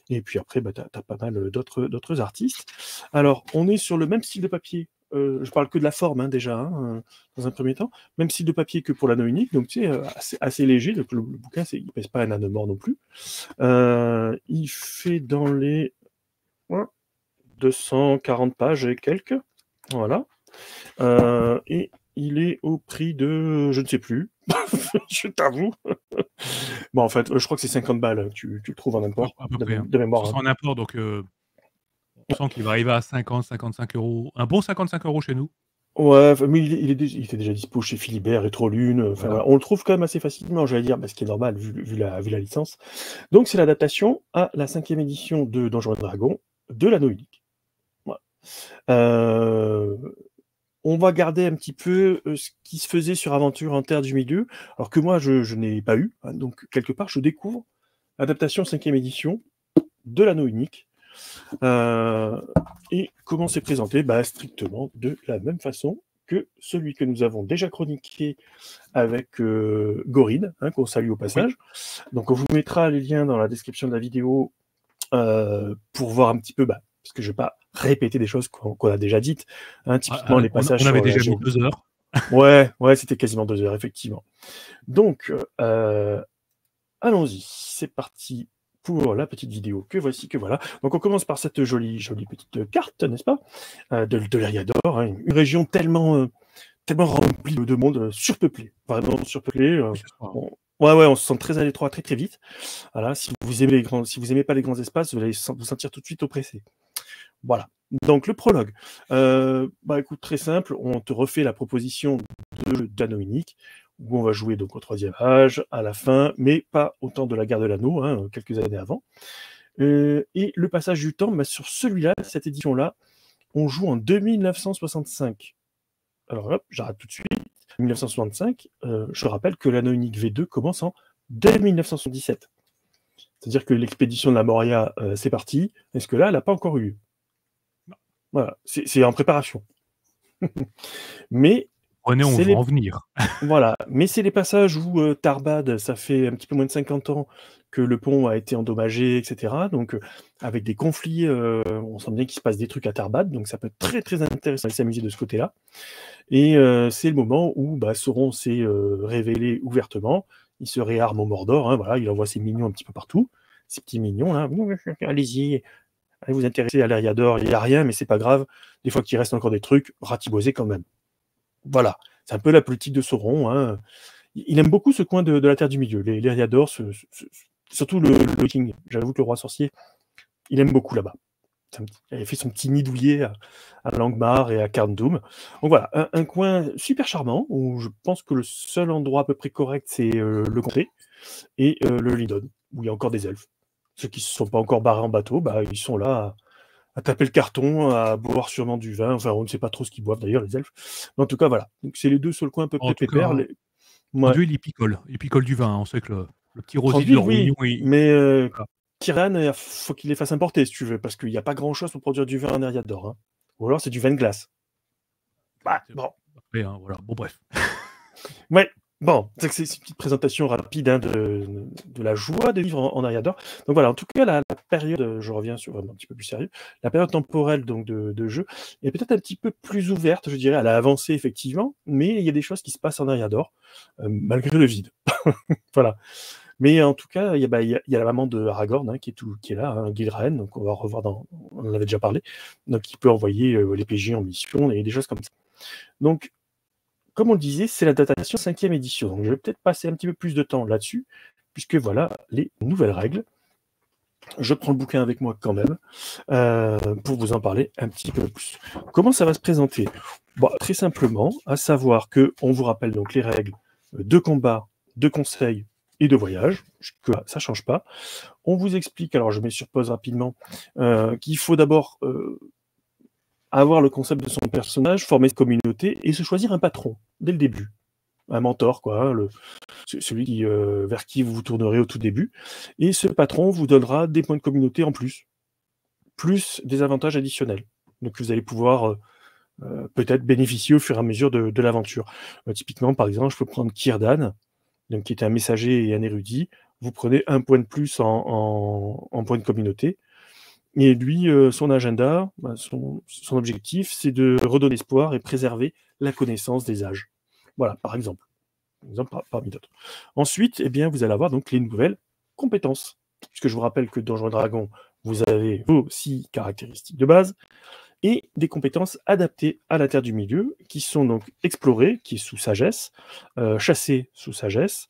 Et puis après, bah, tu as pas mal d'autres artistes. Alors, on est sur le même style de papier. Je parle que de la forme, hein, déjà, hein, dans un premier temps. Même style de papier que pour l'anneau unique. Donc, tu sais, assez léger. Donc, le bouquin, il ne pèse pas un anneau mort non plus. Il fait dans les 240 pages et quelques. Voilà. Et il est au prix de... je ne sais plus. Je t'avoue. Bon, en fait, je crois que c'est 50 balles. Tu le trouves en import, À peu près. de mémoire. C'est en import, donc on sent qu'il va arriver à 50, 55 euros. Un bon 55 euros chez nous. Ouais, mais il était déjà dispo chez Philibert, Rétrolune. Enfin, voilà. On le trouve quand même assez facilement, j'allais dire, ce qui est normal vu la licence. Donc, c'est l'adaptation à la 5e édition de Donjons et Dragons de l'Anneau unique. Voilà. On va garder un petit peu ce qui se faisait sur Aventure en Terre du Milieu, alors que moi, je n'ai pas eu. Hein, donc, quelque part, je découvre l'adaptation 5e édition de l'Anneau unique. Et comment c'est présenté? Strictement de la même façon que celui que nous avons déjà chroniqué avec Gorine, hein, qu'on salue au passage. Oui. Donc, on vous mettra les liens dans la description de la vidéo pour voir un petit peu... parce que je ne vais pas répéter des choses qu'on a déjà dites. Hein, typiquement, les passages on avait déjà mis 2 heures. Ouais, c'était quasiment 2 heures, effectivement. Donc, allons-y. C'est parti pour la petite vidéo que voici, que voilà. Donc, on commence par cette jolie petite carte, n'est-ce pas, de l'Eriador, hein, une région tellement remplie de monde, surpeuplée. Vraiment surpeuplée. On se sent très à l'étroit, très très vite. Voilà, si vous aimez pas les grands espaces, vous allez vous sentir tout de suite oppressé. Voilà. Donc le prologue. Écoute, très simple, on te refait la proposition d'Anneau unique, où on va jouer donc au 3e âge, à la fin, mais pas au temps de la guerre de l'anneau, hein, quelques années avant. Et le passage du temps, sur celui-là, cette édition-là, on joue en 2965. Alors hop, j'arrête tout de suite. 1965, je rappelle que l'Anneau unique V2 commence en 2977. C'est-à-dire que l'expédition de la Moria, c'est parti. Est-ce que là, elle n'a pas encore eu lieu? Voilà, c'est en préparation. Mais René, on va en venir. Voilà, mais c'est les passages où Tarbad, ça fait un petit peu moins de 50 ans que le pont a été endommagé, etc. Donc, avec des conflits, on sent bien qu'il se passe des trucs à Tarbad, donc ça peut être très très intéressant de s'amuser de ce côté-là. Et c'est le moment où Sauron s'est révélé ouvertement, il se réarme au Mordor, hein, voilà, il envoie ses mignons un petit peu partout, ces petits mignons, là, allez-y, allez vous intéresser à l'Eriador, il n'y a rien, mais c'est pas grave, des fois qu'il reste encore des trucs, ratiboisez quand même. Voilà, c'est un peu la politique de Sauron, hein. Il aime beaucoup ce coin de la Terre du Milieu, les Eriador, surtout le King, j'avoue que le roi sorcier, il aime beaucoup là-bas. Il avait fait son petit nid douillet à Langmar et à Carndum. Donc voilà, un coin super charmant, où je pense que le seul endroit à peu près correct, c'est le Comté et le Lindon, où il y a encore des elfes. Ceux qui ne se sont pas encore barrés en bateau, ils sont là à taper le carton, à boire sûrement du vin. Enfin, on ne sait pas trop ce qu'ils boivent d'ailleurs, les elfes. Mais en tout cas, voilà. Donc c'est les deux seuls coins à peu près pépères. Dieu, il picole du vin. On sait que le petit rosier de leur réunion... Mais Kiran, il faut qu'il les fasse importer, si tu veux, parce qu'il n'y a pas grand-chose pour produire du vin en Eriador. Hein. Ou alors c'est du vin de glace. Bon. Après, hein, voilà. Bon, bref. Ouais. Bon, c'est une petite présentation rapide, hein, de la joie de vivre en Eriador. Donc voilà, en tout cas, la période, je reviens sur vraiment un petit peu plus sérieux, la période temporelle donc, de jeu est peut-être un petit peu plus ouverte, je dirais. Elle a avancé effectivement, mais il y a des choses qui se passent en Eriador, malgré le vide. Voilà. Mais en tout cas, il y a la maman de Aragorn, hein, qui est là, hein, Gilraen, donc on va revoir on en avait déjà parlé, donc il peut envoyer les PJ en mission et des choses comme ça. Donc, comme on le disait, c'est la datation 5e édition. Donc, je vais peut-être passer un petit peu plus de temps là-dessus, puisque voilà les nouvelles règles. Je prends le bouquin avec moi quand même, pour vous en parler un petit peu plus. Comment ça va se présenter? Très simplement, à savoir qu'on vous rappelle donc les règles de combat, de conseil et de voyage, que ça ne change pas. On vous explique, alors je mets sur pause rapidement, qu'il faut d'abord avoir le concept de son personnage, former une communauté et se choisir un patron dès le début. Un mentor, quoi, hein, celui vers qui vous vous tournerez au tout début. Et ce patron vous donnera des points de communauté en plus des avantages additionnels. Donc vous allez pouvoir peut-être bénéficier au fur et à mesure de l'aventure. Typiquement, par exemple, je peux prendre Círdan, donc, qui est un messager et un érudit. Vous prenez 1 point de plus en point de communauté. Et lui, son agenda, son objectif, c'est de redonner espoir et préserver la connaissance des âges. Voilà, par exemple. Parmi d'autres. Ensuite, eh bien, vous allez avoir donc les nouvelles compétences. Puisque je vous rappelle que Donjons et Dragons, vous avez vos 6 caractéristiques de base et des compétences adaptées à la Terre du Milieu, qui sont donc explorer, qui est sous sagesse, chasser sous sagesse,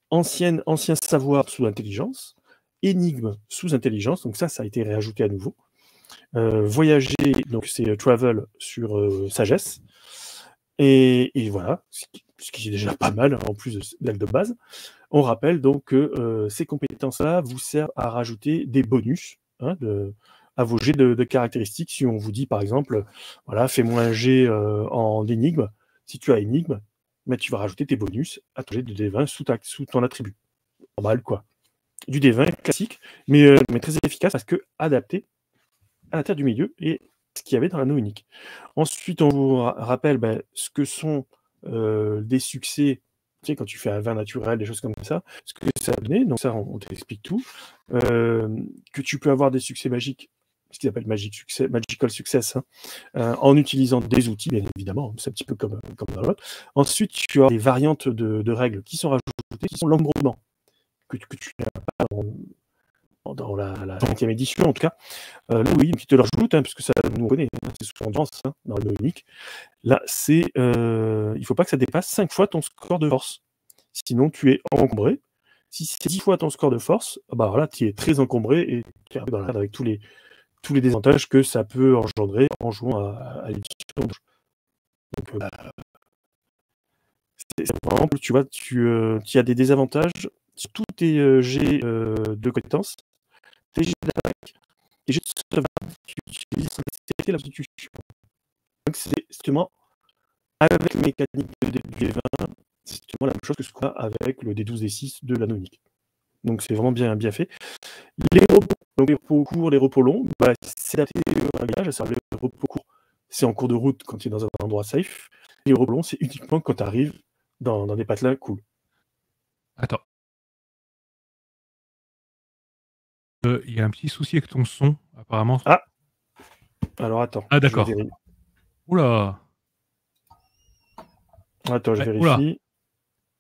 ancien savoir sous intelligence, énigme sous intelligence, donc ça a été réajouté à nouveau. Voyager, donc c'est travel sur sagesse. Et voilà, ce qui est déjà pas mal, en plus d'elle de base. On rappelle donc que ces compétences-là vous servent à rajouter des bonus à vos jets de caractéristiques. Si on vous dit, par exemple, voilà, fais-moi un jet en énigme, si tu as énigme, tu vas rajouter tes bonus à ton jet de D20 sous ton attribut. Normal, quoi. Du D20 classique, mais très efficace parce que adapté à la Terre du Milieu et ce qu'il y avait dans l'anneau unique. Ensuite, on vous rappelle ce que sont des succès, tu sais, quand tu fais un vin naturel, des choses comme ça, ce que ça a donné, donc ça, on t'explique tout, que tu peux avoir des succès magiques, ce qu'ils appellent magical success, en utilisant des outils, bien évidemment, c'est un petit peu comme dans l'autre. Ensuite, tu as des variantes de règles qui sont rajoutées, qui sont l'embrumement, que tu n'as pas dans la 20e édition, en tout cas. Là, oui, qui te le rajoute, puisque ça nous connaît, c'est souvent dans le unique. Là, c'est il ne faut pas que ça dépasse 5 fois ton score de force. Sinon, tu es encombré. Si c'est 10 fois ton score de force, voilà, tu es très encombré et tu es dans la cadre avec tous les désavantages que ça peut engendrer en jouant à l'édition. Donc, par exemple, tu vois, tu as des désavantages sur tous tes jets de compétences, tes jets d'attaque, tes jets de sauvegarde, tu utilises la substitution. Donc, c'est justement avec la mécanique du D20, c'est justement la même chose que ce qu'on a avec le D12 D6 de l'anneau unique. Donc, c'est vraiment bien fait. Les repos, donc les repos courts, les repos longs, c'est adapté au réglage. Les repos courts, c'est en cours de route quand tu es dans un endroit safe. Et les repos longs, c'est uniquement quand tu arrives dans des patelins cool. Attends. Il y a un petit souci avec ton son, apparemment. Ah, alors attends. Ah, d'accord. Oula. Attends, je vérifie.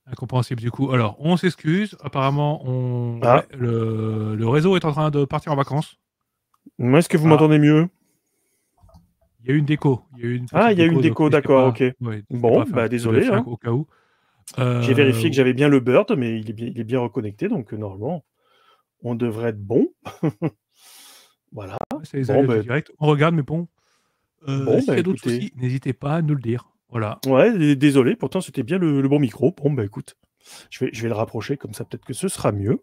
Incompréhensible du coup. Alors, on s'excuse. Apparemment, le réseau est en train de partir en vacances. Est-ce que vous m'entendez mieux? Il y a eu une déco. Il y a eu une déco, d'accord, ok. Bon, désolé. Au cas où. J'ai vérifié que j'avais bien le bird, mais il est bien reconnecté, donc normalement, on devrait être bon. Voilà. C'est les aléas du direct. On regarde, mais bon. S'il y a d'autres soucis, n'hésitez pas à nous le dire. Voilà. Ouais, désolé, pourtant c'était bien le bon micro. Bon, écoute, je vais le rapprocher, comme ça peut-être que ce sera mieux.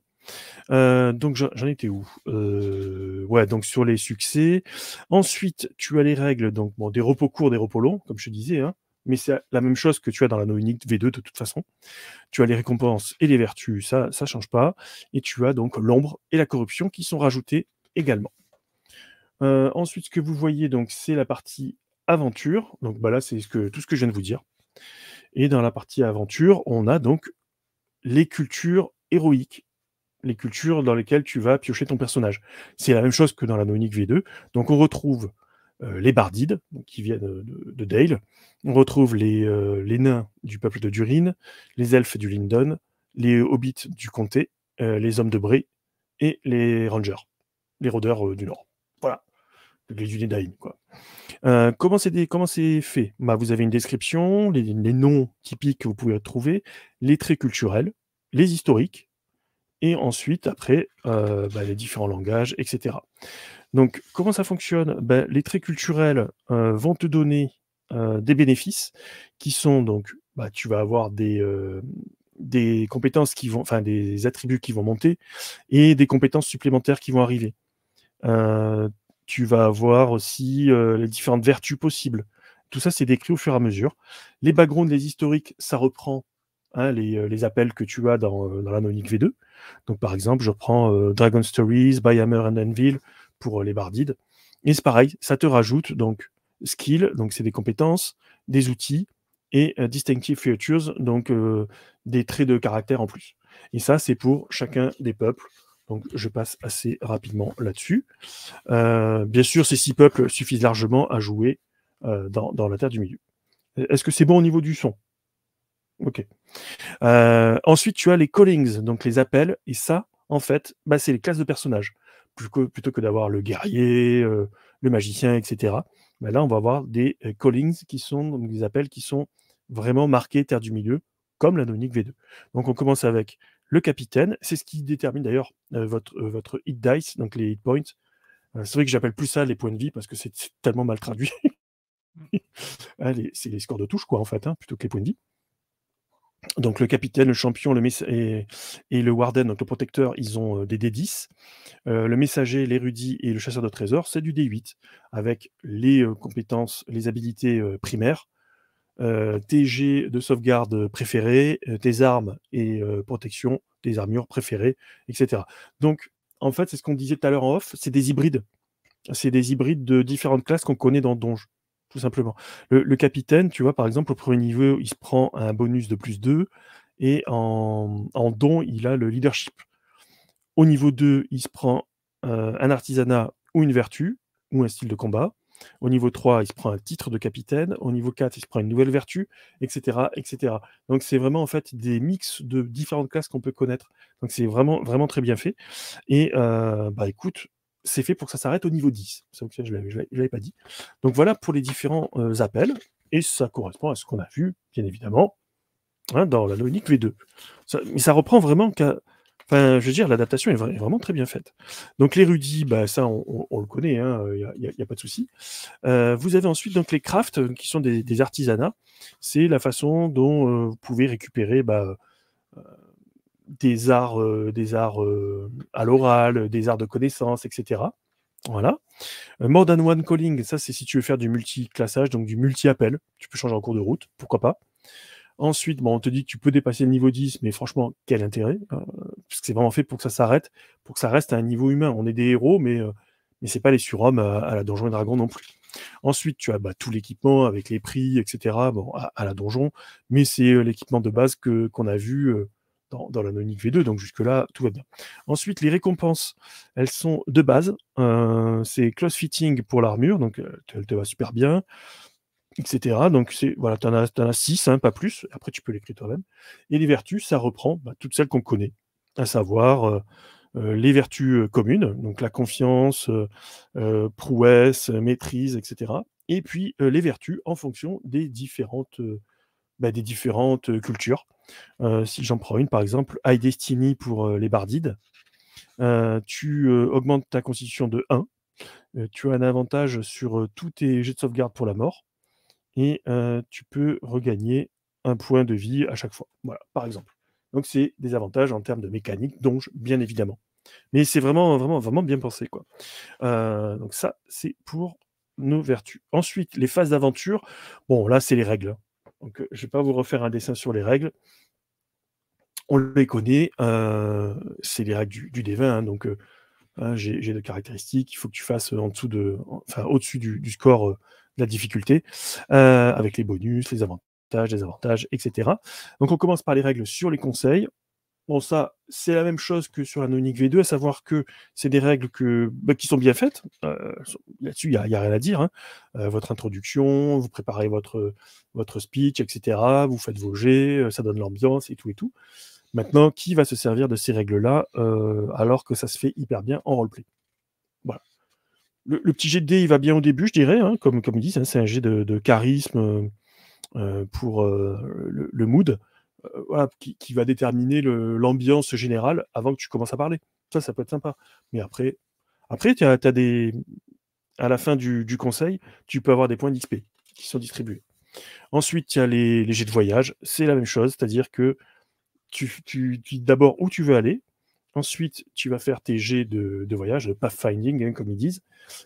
Donc j'en étais où? Ouais, donc sur les succès. Ensuite, tu as les règles, donc des repos courts, des repos longs, comme je te disais, mais c'est la même chose que tu as dans l'anneau unique V2 de toute façon. Tu as les récompenses et les vertus, ça change pas. Et tu as donc l'ombre et la corruption qui sont rajoutées également. Ensuite, ce que vous voyez, donc, c'est la partie aventure. Donc là, c'est tout ce que je viens de vous dire. Et dans la partie aventure, on a donc les cultures héroïques, les cultures dans lesquelles tu vas piocher ton personnage. C'est la même chose que dans l'anneau unique V2. Donc on retrouve les bardides, qui viennent de Dale. On retrouve les nains du peuple de Durin, les elfes du Lindon, les hobbits du comté, les hommes de Bré et les rangers, les rôdeurs du Nord. Voilà, les Dunedain, quoi. Comment c'est fait? Vous avez une description, les noms typiques que vous pouvez retrouver, les traits culturels, les historiques, et ensuite, après, les différents langages, etc. Donc, comment ça fonctionne? Les traits culturels vont te donner des bénéfices qui sont donc, tu vas avoir des compétences des attributs qui vont monter et des compétences supplémentaires qui vont arriver. Tu vas avoir aussi les différentes vertus possibles. Tout ça, c'est décrit au fur et à mesure. Les backgrounds, les historiques, ça reprend les appels que tu as dans l'anneau unique V2. Donc, par exemple, je prends Dragon Stories, By Hammer and Anvil pour les bardides. Et c'est pareil, ça te rajoute donc skill, donc c'est des compétences, des outils, et distinctive features, donc des traits de caractère en plus. Et ça, c'est pour chacun des peuples. Donc je passe assez rapidement là-dessus. Bien sûr, ces 6 peuples suffisent largement à jouer dans la Terre du Milieu. Est-ce que c'est bon au niveau du son? Ok. Ensuite, tu as les callings, donc les appels, et ça, en fait, bah, c'est les classes de personnages. Plutôt que d'avoir le guerrier, le magicien, etc. Bah, là, on va avoir des callings qui sont donc des appels qui sont vraiment marqués Terre du Milieu, comme la Nonic V2. Donc on commence avec le capitaine, c'est ce qui détermine d'ailleurs votre hit dice, donc les hit points. C'est vrai que j'appelle plus ça les points de vie parce que c'est tellement mal traduit. C'est les scores de touche, quoi, en fait, hein, plutôt que les points de vie. Donc le capitaine, le champion et le warden, donc le protecteur, ils ont des D10. Le messager, l'érudit et le chasseur de trésors, c'est du D8, avec les compétences, les habilités primaires, tes jets de sauvegarde préférés, tes armes et protection, tes armures préférées, etc. Donc, en fait, c'est ce qu'on disait tout à l'heure en off, c'est des hybrides. C'est des hybrides de différentes classes qu'on connaît dans Donge, tout simplement. Le capitaine, tu vois, par exemple, au premier niveau, il se prend un bonus de +2, et en don, il a le leadership. Au niveau 2, il se prend un artisanat ou une vertu, ou un style de combat. Au niveau 3, il se prend un titre de capitaine. Au niveau 4, il se prend une nouvelle vertu, etc. etc. Donc c'est vraiment en fait des mix de différentes classes qu'on peut connaître. Donc c'est vraiment, vraiment très bien fait. Et bah écoute, c'est fait pour que ça s'arrête au niveau 10. Ça, je ne l'avais pas dit. Donc voilà pour les différents appels. Et ça correspond à ce qu'on a vu, bien évidemment, hein, dans la Nonic V2. Mais ça reprend vraiment Enfin, je veux dire, l'adaptation est vraiment très bien faite. Donc l'érudit, bah, ça, on le connaît, hein, y a pas de souci. Vous avez ensuite donc les crafts, qui sont des artisanats. C'est la façon dont vous pouvez récupérer des arts à l'oral, des arts de connaissance, etc. Voilà. More than one calling, ça c'est si tu veux faire du multi-classage, donc du multi-appel. Tu peux changer en cours de route, pourquoi pas. Ensuite, bon, on te dit que tu peux dépasser le niveau 10, mais franchement, quel intérêt, parce que c'est vraiment fait pour que ça s'arrête, pour que ça reste à un niveau humain. On est des héros, mais c'est pas les surhommes à la Donjon et Dragon non plus. Ensuite, tu as tout l'équipement avec les prix, etc. Bon, à la donjon, mais c'est l'équipement de base qu'on a vu dans la Nonic V2, donc jusque-là, tout va bien. Ensuite, les récompenses, elles sont de base. C'est close fitting pour l'armure, donc elle te va super bien, etc. Donc, voilà, tu en as 6, hein, pas plus. Après, tu peux l'écrire toi-même. Et les vertus, ça reprend toutes celles qu'on connaît, à savoir les vertus communes, donc la confiance, prouesse, maîtrise, etc. Et puis les vertus en fonction des différentes cultures. Si j'en prends une, par exemple, High Destiny pour les bardides, tu augmentes ta constitution de 1, tu as un avantage sur tous tes jets de sauvegarde pour la mort, et tu peux regagner un point de vie à chaque fois. Voilà, par exemple. Donc c'est des avantages en termes de mécanique, donc bien évidemment. Mais c'est vraiment, vraiment, vraiment bien pensé, quoi. Donc ça, c'est pour nos vertus. Ensuite, les phases d'aventure. Bon, là, c'est les règles, hein. Donc, je vais pas vous refaire un dessin sur les règles. On les connaît. C'est les règles du D20, hein, donc j'ai de caractéristiques. Il faut que tu fasses au-dessus du score de la difficulté, avec les bonus, les avantages, désavantages, etc. Donc on commence par les règles sur les conseils. Bon, ça, c'est la même chose que sur la Nonic V2, à savoir que c'est des règles qui sont bien faites. Là-dessus, il n'y a rien à dire, hein. Votre introduction, vous préparez votre speech, etc. Vous faites vos jets, ça donne l'ambiance et tout et tout. Maintenant, qui va se servir de ces règles-là alors que ça se fait hyper bien en roleplay? Voilà. Le petit jet de dés, il va bien au début, je dirais, hein, comme ils disent, hein, c'est un jet de charisme pour le mood. Voilà, qui va déterminer l'ambiance générale avant que tu commences à parler. Ça peut être sympa. Mais après t'as à la fin du conseil, tu peux avoir des points d'XP qui sont distribués. Ensuite, il y a les jets de voyage. C'est la même chose, c'est-à-dire que tu dis d'abord où tu veux aller. Ensuite, tu vas faire tes jets de voyage, de pathfinding, hein, comme ils disent.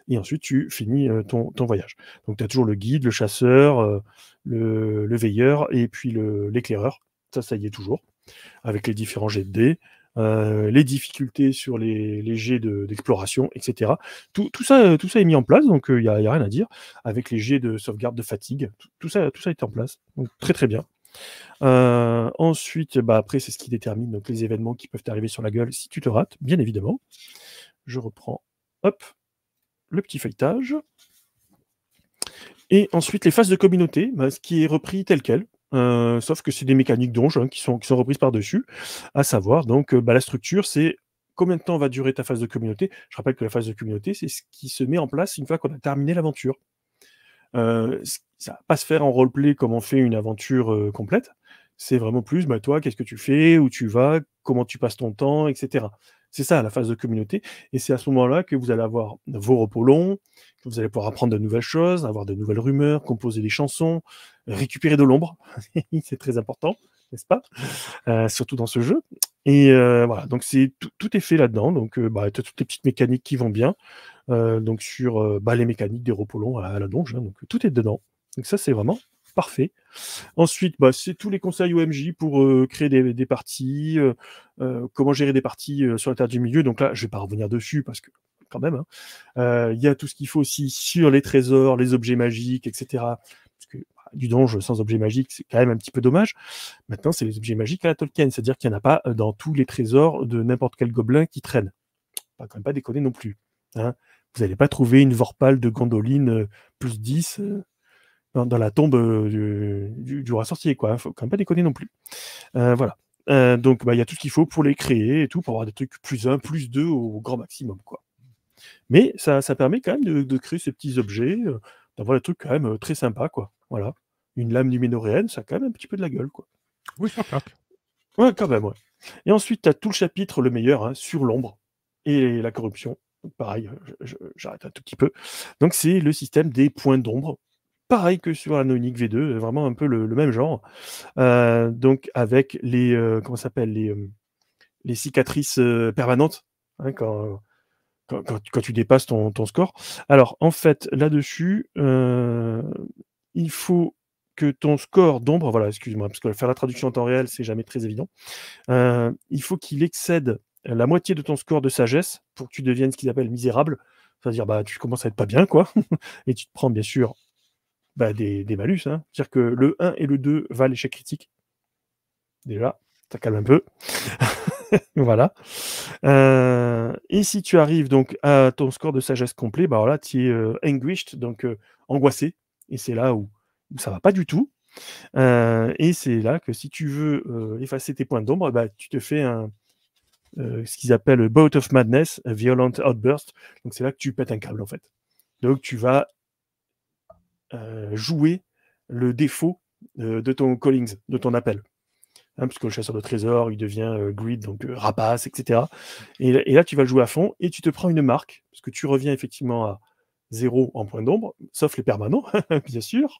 Et ensuite, tu finis ton voyage. Donc, tu as toujours le guide, le chasseur, le veilleur et puis l'éclaireur. Ça y est toujours, avec les différents jets de dés. les difficultés sur les jets d'exploration, etc. Tout ça est mis en place, donc il n'y a rien à dire, avec les jets de sauvegarde de fatigue, tout ça est en place, donc très très bien. Ensuite, après, c'est ce qui détermine donc, les événements qui peuvent t'arriver sur la gueule si tu te rates, bien évidemment. Je reprends, hop, le petit feuilletage. Et ensuite, les phases de communauté, ce qui est repris tel quel, sauf que c'est des mécaniques donjon qui sont reprises par-dessus, à savoir, donc, la structure, c'est combien de temps va durer ta phase de communauté. Je rappelle que la phase de communauté, c'est ce qui se met en place une fois qu'on a terminé l'aventure. Ça va pas se faire en roleplay comme on fait une aventure complète. C'est vraiment plus, toi, qu'est-ce que tu fais, où tu vas, comment tu passes ton temps, etc. C'est ça la phase de communauté. Et c'est à ce moment-là que vous allez avoir vos repos longs, que vous allez pouvoir apprendre de nouvelles choses, avoir de nouvelles rumeurs, composer des chansons, récupérer de l'ombre. C'est très important, n'est-ce pas? Surtout dans ce jeu. Et voilà, donc tout est fait là-dedans. Donc, tu as toutes les petites mécaniques qui vont bien. Donc sur les mécaniques des repos longs à la donge, donc tout est dedans. Donc ça, c'est vraiment parfait. Ensuite, c'est tous les conseils OMJ pour créer des parties, comment gérer des parties sur la Terre du Milieu. Donc là, je vais pas revenir dessus parce que quand même, il y a tout ce qu'il faut aussi sur les trésors, les objets magiques, etc. Parce que du donge sans objets magiques, c'est quand même un petit peu dommage. Maintenant, c'est les objets magiques à la Tolkien, c'est-à-dire qu'il n'y en a pas dans tous les trésors de n'importe quel gobelin qui traîne. Pas quand même pas déconner non plus. Hein. Vous n'allez pas trouver une Vorpal de Gondoline plus 10 dans la tombe du roi sorcier, quoi. Faut quand même pas déconner non plus. Voilà. Donc, il y a tout ce qu'il faut pour les créer et tout, pour avoir des trucs plus 1, plus 2 au grand maximum, quoi. Mais ça permet quand même de créer ces petits objets, d'avoir des trucs quand même très sympas, quoi. Voilà. Une lame numénoréenne, ça a quand même un petit peu de la gueule, quoi. Oui, ça claque. Ouais, quand même, ouais. Et ensuite, tu as tout le chapitre, le meilleur, sur l'ombre et la corruption. Donc, pareil, j'arrête un tout petit peu. Donc, c'est le système des points d'ombre. Pareil que sur la Nonic V2, vraiment un peu le même genre. Donc, avec les, comment ça s'appelle, les cicatrices permanentes, hein, quand tu dépasses ton score. Alors, en fait, là-dessus, il faut que ton score d'ombre, voilà, excuse-moi, parce que faire la traduction en temps réel, c'est jamais très évident. Il faut qu'il excède la moitié de ton score de sagesse pour que tu deviennes ce qu'ils appellent misérable. C'est-à-dire, tu commences à être pas bien, quoi. Et tu te prends, bien sûr, des malus. Hein. C'est-à-dire que le 1 et le 2 valent l'échec critique. Déjà, ça calme un peu. Voilà. Et si tu arrives donc à ton score de sagesse complet, là, tu es anguished, donc angoissé. Et c'est là où ça va pas du tout. Et c'est là que si tu veux effacer tes points d'ombre, tu te fais ce qu'ils appellent Bout of Madness, a Violent Outburst. Donc c'est là que tu pètes un câble en fait. Donc tu vas jouer le défaut de ton callings, de ton appel. Hein, parce que le chasseur de trésors, il devient greed, donc rapace, etc. Et là, tu vas le jouer à fond et tu te prends une marque, parce que tu reviens effectivement à 0 en point d'ombre, sauf les permanents, bien sûr.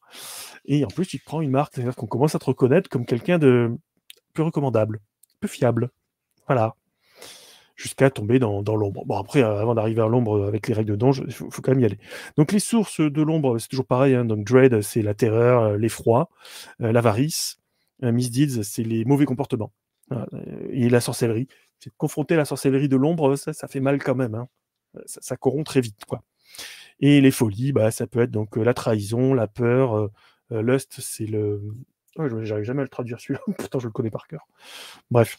Et en plus, tu te prends une marque, c'est-à-dire qu'on commence à te reconnaître comme quelqu'un de peu recommandable, peu fiable. Voilà. Jusqu'à tomber dans l'ombre. Bon, après, avant d'arriver à l'ombre avec les règles de donge, il faut quand même y aller. Donc, les sources de l'ombre, c'est toujours pareil. Hein, donc, Dread, c'est la terreur, l'effroi, l'avarice. Misdeeds, c'est les mauvais comportements. Voilà. Et la sorcellerie. C'est confronter la sorcellerie de l'ombre, ça fait mal quand même. Hein. Ça corrompt très vite, quoi. Et les folies, ça peut être donc la trahison, la peur, lust, c'est le... Oh, j'arrive jamais à le traduire celui-là, pourtant je le connais par cœur. Bref.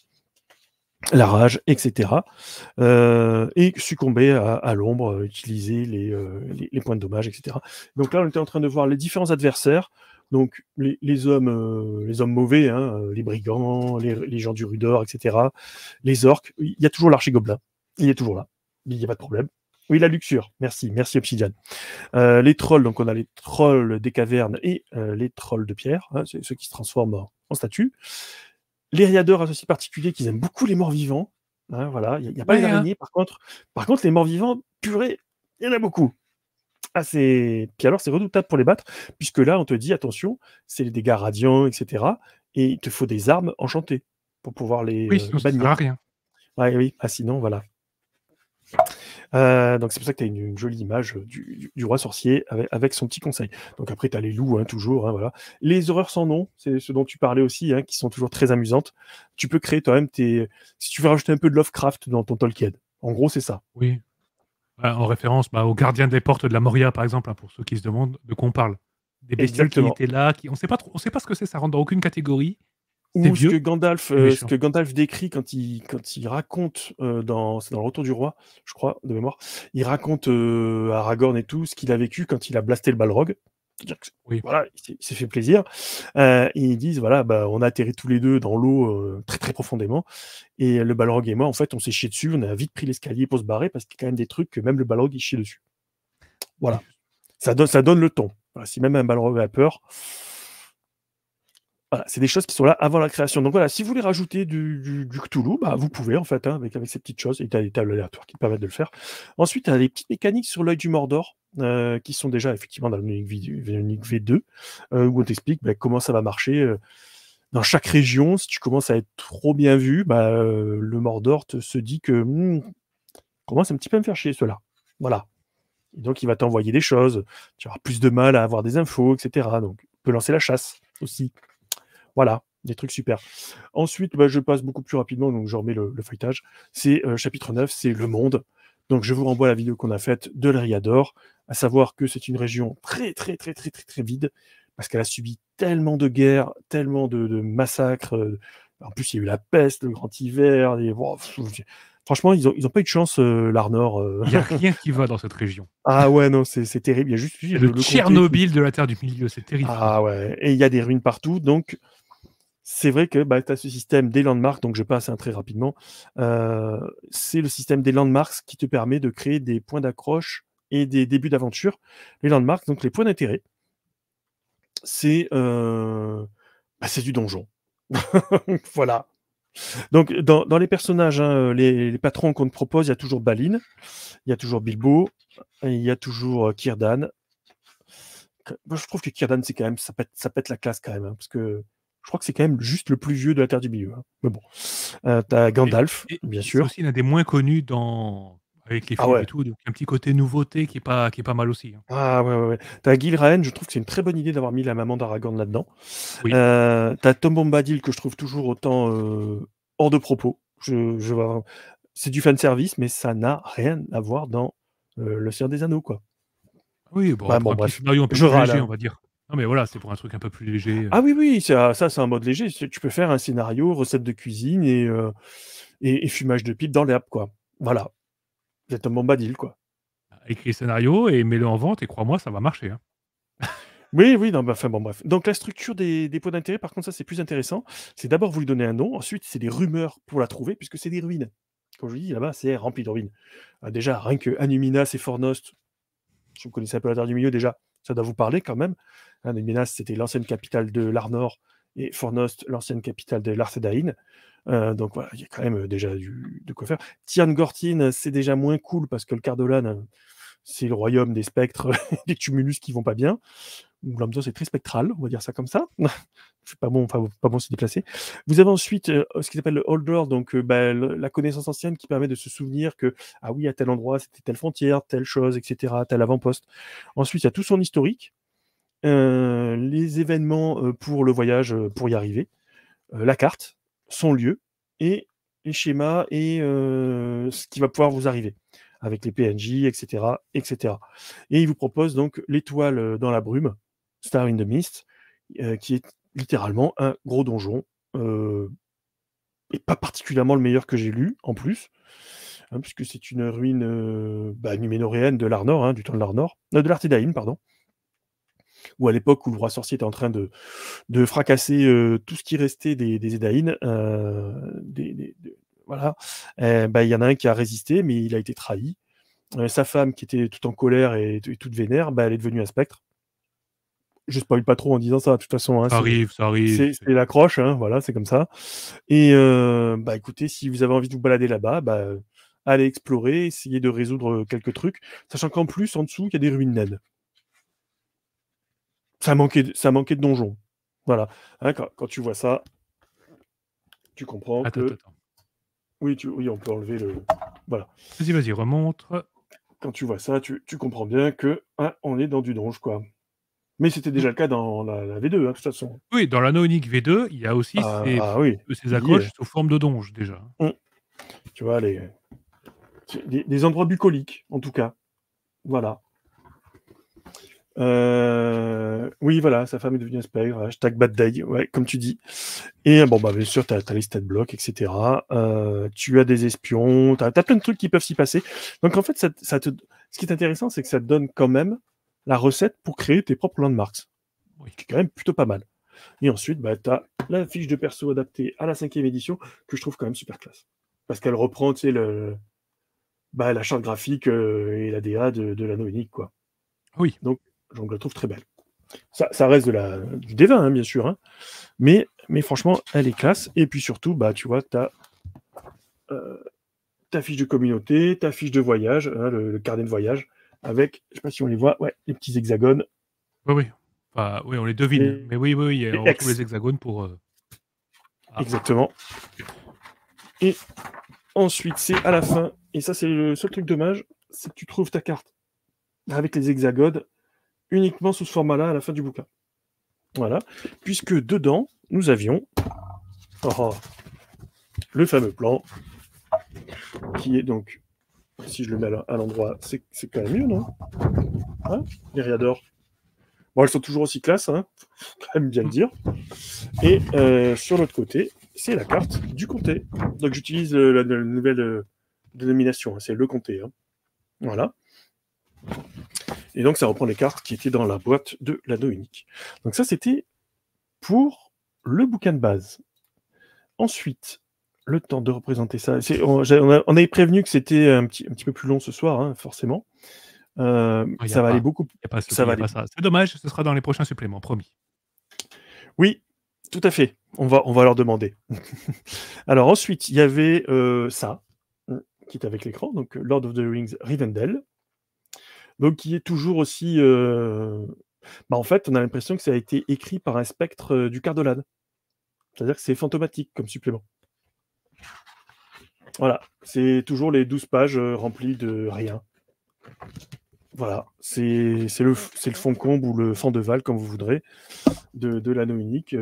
La rage, etc. Et succomber à l'ombre, utiliser les points de dommage, etc. Donc là, on était en train de voir les différents adversaires. Donc les hommes mauvais, hein, les brigands, les gens du Rudor, etc. Les orques. Il y a toujours l'archer-gobelin. Il est toujours là. Il n'y a pas de problème. Oui, la luxure. Merci Obsidian. Les trolls, donc on a les trolls des cavernes et les trolls de pierre, hein, c'est ceux qui se transforment en statues. Les riadeurs associés particuliers qui aiment beaucoup les morts vivants. Hein, voilà, il n'y a pas les araignées. Par contre, les morts vivants, purée, il y en a beaucoup. Puis alors, c'est redoutable pour les battre, puisque là, on te dit, attention, c'est les dégâts radiants, etc. Et il te faut des armes enchantées pour pouvoir les oui, sinon ça sert bannir. à rien. Ouais, oui, sinon, voilà. Donc c'est pour ça que tu as une jolie image du roi sorcier avec son petit conseil. Donc après, tu as les loups, hein, toujours. Hein, voilà. Les horreurs sans nom, c'est ce dont tu parlais aussi, hein, qui sont toujours très amusantes. Tu peux créer toi-même si tu veux rajouter un peu de Lovecraft dans ton Tolkien. En gros, c'est ça. Oui. En référence au gardien des portes de la Moria, par exemple, hein, pour ceux qui se demandent de quoi on parle. Des bestioles qui Exactement. étaient là, on sait pas ce que c'est, ça rentre dans aucune catégorie. C'est Ou vieux, c'est ce méchant. que Gandalf décrit quand il raconte c'est dans le Retour du Roi, je crois, de mémoire. Il raconte à Aragorn et tout ce qu'il a vécu quand il a blasté le Balrog. C'est-à-dire que, Oui. voilà, il s'est fait plaisir. Et ils disent voilà, on a atterri tous les deux dans l'eau très très profondément. Et le Balrog et moi, en fait, on s'est chié dessus. On a vite pris l'escalier pour se barrer parce qu'il y a quand même des trucs que même le Balrog il chie dessus. Oui. Voilà, ça donne le ton. Voilà, si même un Balrog a peur. Voilà, c'est des choses qui sont là avant la création. Donc voilà, si vous voulez rajouter du Cthulhu, vous pouvez en fait, hein, avec ces petites choses, et tu as des tables aléatoires qui te permettent de le faire. Ensuite, tu as des petites mécaniques sur l'œil du Mordor, qui sont déjà effectivement dans le Unique V2, où on t'explique comment ça va marcher. Dans chaque région, si tu commences à être trop bien vu, le Mordor se dit que commence un petit peu à me faire chier cela. Voilà. Et donc il va t'envoyer des choses, tu auras plus de mal à avoir des infos, etc. Donc tu peux lancer la chasse aussi. Voilà, des trucs super. Ensuite, je passe beaucoup plus rapidement, donc je remets le feuilletage. C'est chapitre 9, c'est le monde. Donc je vous renvoie à la vidéo qu'on a faite de l'Eriador, à savoir que c'est une région très très très très très très vide, parce qu'elle a subi tellement de guerres, tellement de massacres. En plus, il y a eu la peste, le grand hiver. Franchement, ils ont pas eu de chance, l'Arnor. Il n'y a rien qui va dans cette région. Ah ouais, non, c'est terrible. Il y a juste C'est le le comté qui... Tchernobyl de la Terre du Milieu, c'est terrifiant. Ah ouais, et il y a des ruines partout, donc c'est vrai que tu as ce système des landmarks, donc je passe très rapidement. C'est le système des landmarks qui te permet de créer des points d'accroche et des débuts d'aventure. Les landmarks, donc les points d'intérêt, c'est du donjon. Voilà. Donc dans les personnages, hein, les patrons qu'on te propose, il y a toujours Balin, il y a toujours Bilbo, et il y a toujours Círdan. Moi, je trouve que Círdan, c'est quand même, ça pète la classe quand même, hein, parce que je crois que c'est quand même juste le plus vieux de la Terre du Milieu. Hein. Mais bon, t'as Gandalf, bien C'est sûr. aussi l'un des moins connus avec les Ah films ouais. et tout, donc un petit côté nouveauté qui est pas mal aussi. Hein. Ah ouais, ouais, ouais. T'as Gilraen, je trouve que c'est une très bonne idée d'avoir mis la maman d'Aragorn là-dedans. Oui. T'as Tom Bombadil que je trouve toujours autant hors de propos. C'est du fan service, mais ça n'a rien à voir dans Le Seigneur des Anneaux, quoi. Oui, pour Bon, un petit bref, scénario un peu je plus râle. léger, on Hein. va dire. Non, mais voilà, c'est pour un truc un peu plus léger. Ah oui, oui, ça c'est un mode léger. Tu peux faire un scénario, recette de cuisine et fumage de pipe dans l'herbe, quoi. Voilà. Vous êtes un Bombadil, quoi. Écris le scénario et mets-le en vente et crois-moi, ça va marcher. Hein. Oui, oui, non, enfin bon, bref. Donc la structure des points d'intérêt, par contre, ça c'est plus intéressant. C'est d'abord vous lui donnez un nom, ensuite c'est des rumeurs pour la trouver, puisque c'est des ruines. Comme je vous dis, là-bas, c'est rempli de ruines. Déjà, rien que Anuminas et Fornost, si vous connaissez un peu la Terre du Milieu, déjà, ça doit vous parler quand même. Anuminas, c'était l'ancienne capitale de l'Arnor, et Fornost, l'ancienne capitale de l'Arthedain. Donc voilà, il y a quand même déjà de quoi faire. Tian Gortin, c'est déjà moins cool, parce que le Cardolan, c'est le royaume des spectres, des tumulus qui vont pas bien. L'ambiance est très spectrale, on va dire ça comme ça. C'est pas bon, pas bon, c'est déplacé. Vous avez ensuite ce qui s'appelle le Holder, donc la connaissance ancienne qui permet de se souvenir que, ah oui, à tel endroit, c'était telle frontière, telle chose, etc., tel avant-poste. Ensuite, il y a tout son historique, les événements pour le voyage, pour y arriver, la carte, son lieu, et les schémas et ce qui va pouvoir vous arriver avec les PNJ, etc., etc. Et il vous propose donc l'étoile dans la brume, Star in the Mist, qui est littéralement un gros donjon, et pas particulièrement le meilleur que j'ai lu, en plus, hein, puisque c'est une ruine numénoréenne de l'Arnor, hein, du temps de l'Arnor, de l'Arthedain, pardon, où à l'époque où le roi sorcier était en train de fracasser tout ce qui restait des Edain, voilà, il y en a un qui a résisté, mais il a été trahi. Sa femme, qui était toute en colère et toute vénère, elle est devenue un spectre. Je spoil pas trop en disant ça, de toute façon, hein, Ça arrive, ça arrive. c'est l'accroche, hein, voilà, c'est comme ça. Et écoutez, si vous avez envie de vous balader là-bas, allez explorer, essayez de résoudre quelques trucs, sachant qu'en plus, en dessous, il y a des ruines naines. Ça manquait de donjons. Voilà. Hein, quand tu vois ça, tu comprends Attends, que... attends. Oui, on peut enlever Voilà. Vas-y, remonte. Quand tu vois ça, tu comprends bien que on est dans du donge, quoi. Mais c'était déjà le cas dans la V2, de toute façon. Oui, dans l'anneau unique V2, il y a aussi Oui, ces il y est. accroches sous forme de donge, déjà. Tu vois, des endroits bucoliques, en tout cas. Voilà. Oui, voilà, sa femme est devenue un spectre, hashtag bad day, ouais, comme tu dis. Et bon, bah, bien sûr, t'as les stat blocks, etc. Tu as des espions, t'as plein de trucs qui peuvent s'y passer. Donc, en fait, ce qui est intéressant, c'est que ça te donne quand même la recette pour créer tes propres landmarks. Oui. Qui est quand même plutôt pas mal. Et ensuite, bah, t'as la fiche de perso adaptée à la 5e édition, que je trouve quand même super classe. Parce qu'elle reprend, tu sais, la charte graphique et la DA de l'anneau unique, quoi. Oui. Donc, je la trouve très belle. Ça reste du D20, hein, bien sûr, hein. Mais franchement, elle est classe. Et puis surtout, bah, tu vois, tu as ta fiche de communauté, ta fiche de voyage, hein, le carnet de voyage, avec, je sais pas si on les voit, ouais, les petits hexagones. Oui. Enfin, oui, on les devine. Mais oui, on retrouve les hexagones pour... Exactement. Et ensuite, c'est à la fin, et ça, c'est le seul truc dommage, c'est que tu trouves ta carte avec les hexagones uniquement sous ce format-là à la fin du bouquin. Voilà. Puisque dedans, nous avions le fameux plan qui est donc, si je le mets à l'endroit, c'est quand même mieux, non? Hein, les Riador. Bon, elles sont toujours aussi classe, hein, faut quand même bien le dire. Et sur l'autre côté, c'est la carte du comté. Donc j'utilise la nouvelle dénomination, hein, c'est le comté. Hein. Voilà. Et donc ça reprend les cartes qui étaient dans la boîte de l'anneau unique. Donc ça, c'était pour le bouquin de base. Ensuite, le temps de représenter ça. On avait prévenu que c'était un petit peu plus long ce soir, hein, forcément. Ça va aller beaucoup. Il n'y a pas ça. C'est dommage, ce sera dans les prochains suppléments, promis. Oui, tout à fait. On va leur demander. Alors ensuite, il y avait ça, qui est avec l'écran, donc Lord of the Rings Rivendell. Donc qui est toujours aussi... en fait, on a l'impression que ça a été écrit par un spectre du Cardolade. C'est-à-dire que c'est fantomatique comme supplément. Voilà, c'est toujours les 12 pages remplies de rien. Voilà, c'est le fond-combe ou le fond de Val, comme vous voudrez, de l'anneau unique.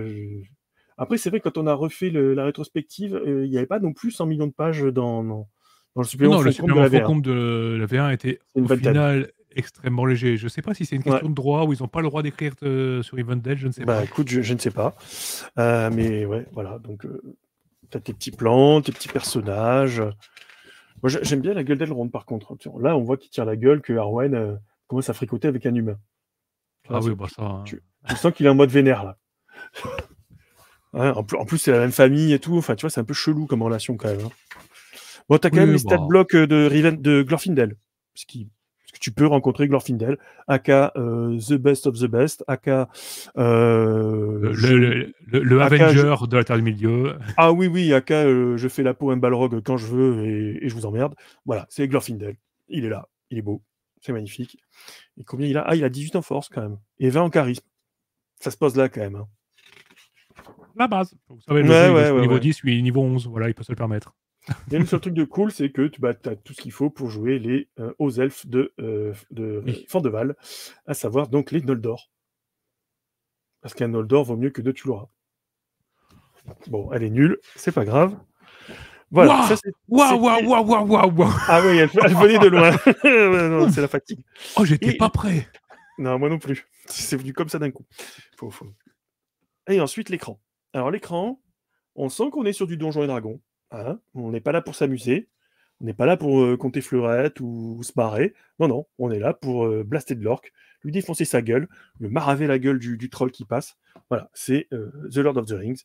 Après, c'est vrai que quand on a refait la rétrospective, il n'y avait pas non plus 100 millions de pages dans le supplément Non, le fond-combe de supplément la V1. fond-combe de la V1 était C'est une au vingtaine. final extrêmement léger. Je ne sais pas si c'est une question de droit ou ils n'ont pas le droit d'écrire sur Rivendell, je ne sais pas. Écoute, je ne sais pas. Mais ouais, voilà, donc t'as tes petits plans, tes petits personnages. Moi, j'aime bien la gueule d'Elrond, par contre. Là, on voit qu'il tire la gueule, que Arwen commence à fricoter avec un humain. Ah oui, bah ça... Tu sens qu'il est en mode vénère, là. Hein, en plus, c'est la même famille et tout. Enfin, tu vois, c'est un peu chelou comme relation, quand même. Hein. Bon, t'as quand même les stat blocks de Glorfindel. Parce que tu peux rencontrer Glorfindel, aka The Best of the Best, aka... le Avenger de la Terre du Milieu. Ah oui, aka je fais la peau un Balrog quand je veux et je vous emmerde. Voilà, c'est Glorfindel. Il est là, il est beau, c'est magnifique. Et combien il a? Ah, il a 18 en force, quand même. Et 20 en charisme. Ça se pose là, quand même. Hein. La base. Vous savez, le jeu, il est niveau 10, lui, niveau 11. Voilà, il peut se le permettre. Et le seul truc de cool, c'est que tu as tout ce qu'il faut pour jouer les hauts elfes de Fandeval, à savoir donc les Noldor. Parce qu'un Noldor vaut mieux que 2 Tuloras. Bon, elle est nulle, c'est pas grave. Voilà. Waouh. Ah oui, elle venait de loin. Non, c'est la fatigue. Oh, j'étais pas prêt. Non, moi non plus. C'est venu comme ça d'un coup. Faut. Et ensuite, l'écran. Alors, l'écran, on sent qu'on est sur du Donjons et Dragons. Hein, on n'est pas là pour s'amuser. On n'est pas là pour compter fleurettes ou se marrer. Non, on est là pour blaster de l'orque, lui défoncer sa gueule, lui maraver la gueule du troll qui passe. Voilà, c'est The Lord of the Rings.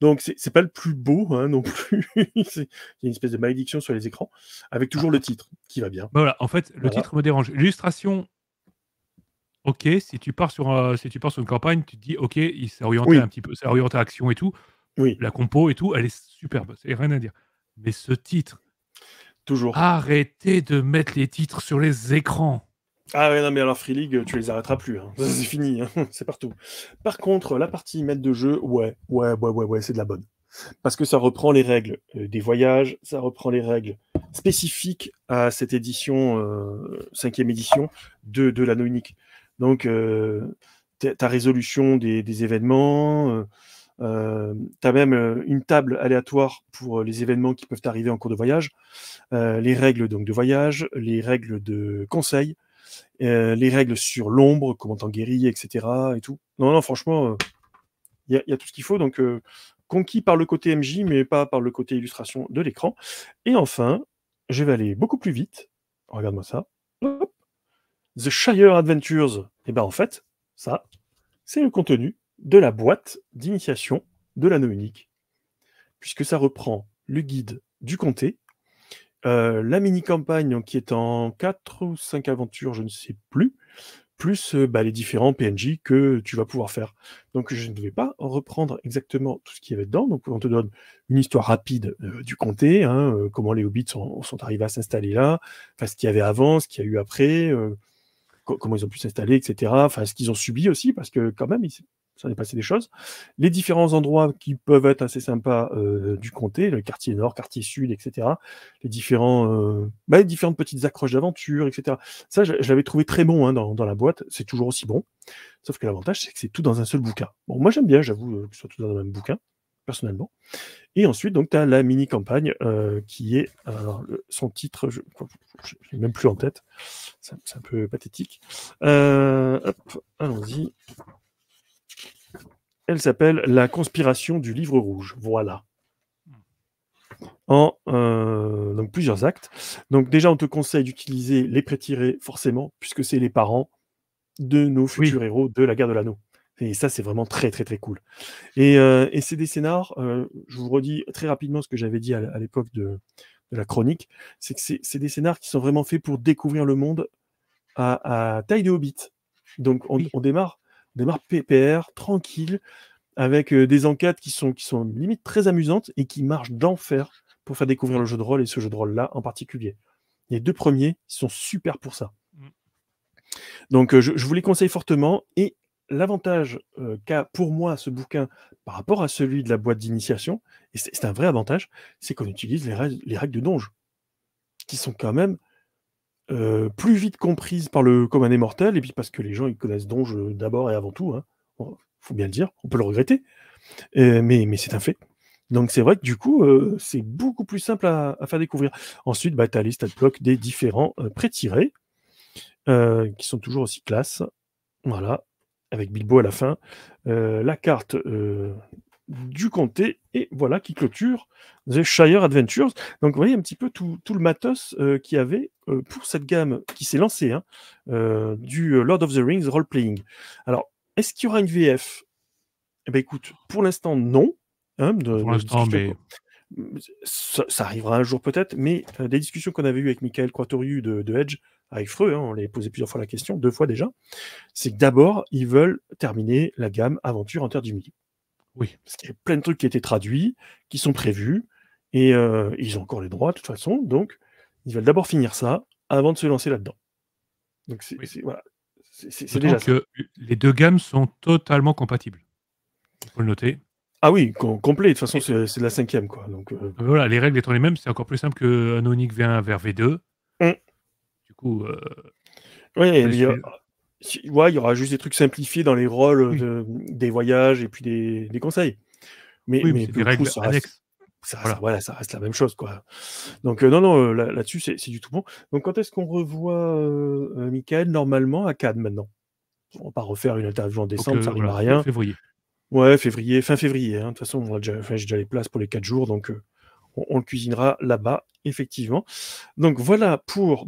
Donc, c'est pas le plus beau hein, non plus. Il y a une espèce de malédiction sur les écrans, avec toujours le titre qui va bien. Voilà, en fait, le titre me dérange. L'illustration, ok, si tu pars sur une campagne, tu te dis, ok, il s'est orienté un petit peu, c'est orienté action et tout. Oui. La compo et tout, elle est superbe, c'est rien à dire. Mais ce titre, toujours. Arrêtez de mettre les titres sur les écrans. Ah ouais, non, mais alors Free League, tu les arrêteras plus. Hein. C'est fini, hein. C'est partout. Par contre, la partie maître de jeu, ouais, c'est de la bonne. Parce que ça reprend les règles des voyages, ça reprend les règles spécifique à cette édition, 5e édition de l'anneau unique. Donc, ta résolution des événements, tu as même une table aléatoire pour les événements qui peuvent arriver en cours de voyage, les règles donc, de voyage, les règles de conseil, les règles sur l'ombre, comment t'en guéris, etc. Et tout. Non, franchement, il y a tout ce qu'il faut. Donc, conquis par le côté MJ, mais pas par le côté illustration de l'écran. Et enfin, je vais aller beaucoup plus vite. Regarde-moi ça. Hop. The Shire Adventures. Et ben en fait, ça, c'est le contenu de la boîte d'initiation de l'anneau unique. Puisque ça reprend le guide du comté, la mini-campagne qui est en 4 ou 5 aventures, je ne sais plus, plus les différents PNJ que tu vas pouvoir faire. Donc je ne vais pas reprendre exactement tout ce qu'il y avait dedans. Donc on te donne une histoire rapide du comté, comment les hobbits sont arrivés à s'installer là, enfin ce qu'il y avait avant, ce qu'il y a eu après, comment ils ont pu s'installer, etc. Enfin ce qu'ils ont subi aussi, parce que quand même, ça est passé des choses. Les différents endroits qui peuvent être assez sympas du comté, le quartier nord, quartier sud, etc. Les différentes petites accroches d'aventure, etc. Ça, je l'avais trouvé très bon dans la boîte. C'est toujours aussi bon. Sauf que l'avantage, c'est que c'est tout dans un seul bouquin. Bon, moi, j'aime bien, j'avoue, que ce soit tout dans le même bouquin, personnellement. Et ensuite, donc, tu as la mini-campagne qui est... son titre, je l'ai même plus en tête. C'est un peu pathétique. Hop, allons-y. Elle s'appelle La conspiration du livre rouge. Voilà. Donc plusieurs actes. Donc déjà, on te conseille d'utiliser les pré-tirés, forcément, puisque c'est les parents de nos futurs héros de la guerre de l'anneau. Et ça, c'est vraiment très, très, très cool. Et c'est des scénars, je vous redis très rapidement ce que j'avais dit à l'époque de la chronique, c'est que c'est des scénars qui sont vraiment faits pour découvrir le monde à taille de hobbit. Donc on démarre PPR, tranquille, avec des enquêtes qui sont limite très amusantes et qui marchent d'enfer pour faire découvrir le jeu de rôle, et ce jeu de rôle-là en particulier. Les 2 premiers sont super pour ça. Donc je vous les conseille fortement, et l'avantage qu'a pour moi ce bouquin par rapport à celui de la boîte d'initiation, et c'est un vrai avantage, c'est qu'on utilise les règles de donge, qui sont quand même plus vite comprises par le commun des mortels, et puis parce que les gens ils connaissent donge d'abord et avant tout, faut bien le dire, on peut le regretter, mais c'est un fait. Donc c'est vrai que du coup, c'est beaucoup plus simple à faire découvrir. Ensuite, tu as les stat blocks des différents pré-tirés, qui sont toujours aussi classe. Voilà, avec Bilbo à la fin. La carte du comté, et voilà qui clôture The Shire Adventures. Donc vous voyez un petit peu tout le matos qu'il y avait pour cette gamme qui s'est lancée, du Lord of the Rings role-playing. Alors, est-ce qu'il y aura une VF? Eh ben écoute, pour l'instant, non. Pour l'instant, mais... Ça arrivera un jour peut-être, mais des discussions qu'on avait eues avec Michael Croitoriu de Edge, avec Freux, on l'avait posé plusieurs fois la question, 2 fois déjà, c'est que d'abord, ils veulent terminer la gamme Aventure en Terre du Milieu. Oui. Parce qu'il y a plein de trucs qui étaient traduits, qui sont prévus, et ils ont encore les droits de toute façon, donc ils veulent d'abord finir ça avant de se lancer là-dedans. Donc voilà. C'est déjà ça. Que les 2 gammes sont totalement compatibles. Il faut le noter. Ah oui, complet, de toute façon, c'est de la 5e, quoi. Donc, voilà, les règles étant les mêmes, c'est encore plus simple qu'un Onic V1 vers V2. Du coup... oui, il y aura juste des trucs simplifiés dans les rôles des voyages et puis des conseils. Mais c'est des règles annexes. Ça reste la même chose, quoi. Donc non, là-dessus, c'est du tout bon. Donc quand est-ce qu'on revoit Michael? Normalement à Cannes maintenant. On va pas refaire une interview en décembre, ça rime à rien. Février. Ouais, fin février. De toute façon, j'ai déjà les places pour les 4 jours, donc on le cuisinera là-bas, effectivement. Donc voilà pour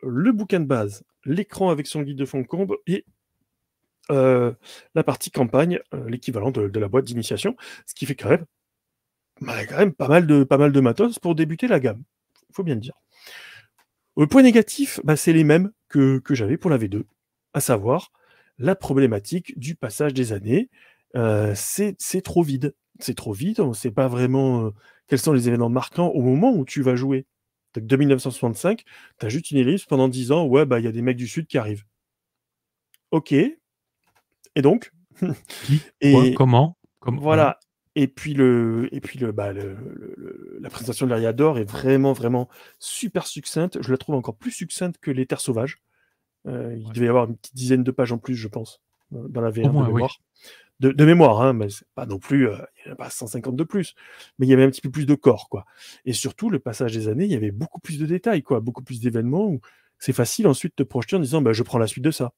le bouquin de base, l'écran avec son guide de Fontcombe, et la partie campagne, l'équivalent de la boîte d'initiation, ce qui fait quand même pas mal de matos pour débuter la gamme, faut bien le dire. Point négatif, c'est les mêmes que j'avais pour la V2, à savoir la problématique du passage des années. C'est trop vide. C'est trop vide, on ne sait pas vraiment quels sont les événements marquants au moment où tu vas jouer. Donc, de 1965, tu as juste une ellipse pendant 10 ans, ouais, y a des mecs du Sud qui arrivent. Ok. Et donc Qui? Quoi? Comment? Voilà. Et puis, la présentation de l'Ariador est vraiment, vraiment super succincte. Je la trouve encore plus succincte que les Terres sauvages. Il devait y avoir une petite dizaine de pages en plus, je pense, dans la Au V1 de moins, oui. mémoire. De mémoire, hein, mais c'est pas non plus, il n'y en a pas 150 de plus, mais il y avait un petit peu plus de corps, quoi. Et surtout, le passage des années, il y avait beaucoup plus de détails, quoi, beaucoup plus d'événements où c'est facile ensuite de te projeter en disant, bah, je prends la suite de ça,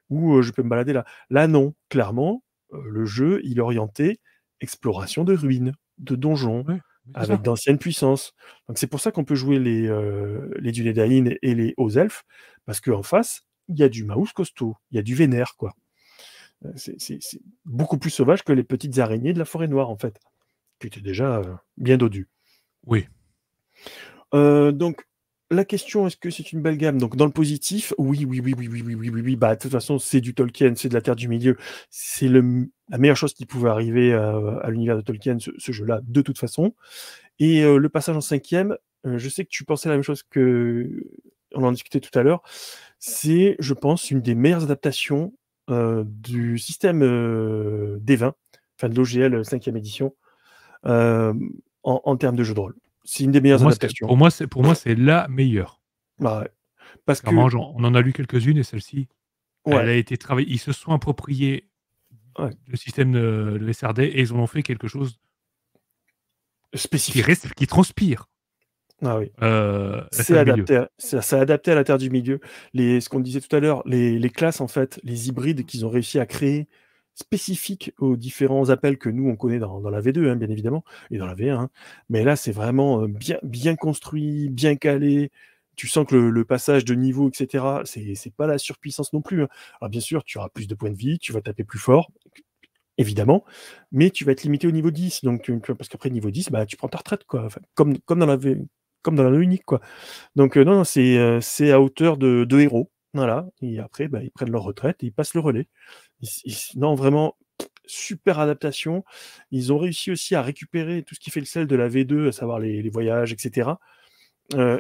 ou je peux me balader là. Là, non, clairement, le jeu, il est orienté exploration de ruines, de donjons, Ouais, mais c'est avec ça. d'anciennes puissances. Donc c'est pour ça qu'on peut jouer les Dunedain et les hauts elfes, parce qu'en face, il y a du Maus costaud, il y a du vénère, quoi. C'est beaucoup plus sauvage que les petites araignées de la forêt noire, en fait, qui étaient déjà bien dodues. Oui. Donc, la question, est-ce que c'est une belle gamme? Donc, dans le positif, oui. Bah, de toute façon, c'est du Tolkien, c'est de la Terre du Milieu. C'est la meilleure chose qui pouvait arriver à l'univers de Tolkien, ce jeu-là, de toute façon. Et le passage en 5e, je sais que tu pensais la même chose que on en discutait tout à l'heure. C'est, je pense, une des meilleures adaptations du système D20, enfin de l'OGL 5e édition, en termes de jeu de rôle. C'est une des meilleures adaptations. Pour moi, c'est la meilleure. Bah, ouais. Parce Clairement, que, on en a lu quelques-unes et celle-ci, elle ouais, a été travaillée. Ils se sont appropriés ouais, le système de SRD et ils en ont fait quelque chose spécifique. qui transpire Ah oui. la Terre du Milieu. C'est adapté à la Terre du Milieu. Ce qu'on disait tout à l'heure, les classes, en fait, les hybrides qu'ils ont réussi à créer, spécifiques aux différents appels que nous, on connaît dans la V2, hein, bien évidemment, et dans la V1. Hein. Mais là, c'est vraiment bien construit, bien calé. Tu sens que le passage de niveau, etc., c'est pas la surpuissance non plus. Hein. Alors, bien sûr, tu auras plus de points de vie, tu vas taper plus fort, évidemment, mais tu vas être limité au niveau 10. Donc, parce qu'après, niveau 10, bah, tu prends ta retraite, quoi. Enfin, comme dans la comme dans la unique, quoi. Donc, non, c'est à hauteur de héros. Voilà. Et après, bah, ils prennent leur retraite et ils passent le relais. Non, vraiment, super adaptation. Ils ont réussi aussi à récupérer tout ce qui fait le sel de la V2, à savoir les voyages, etc.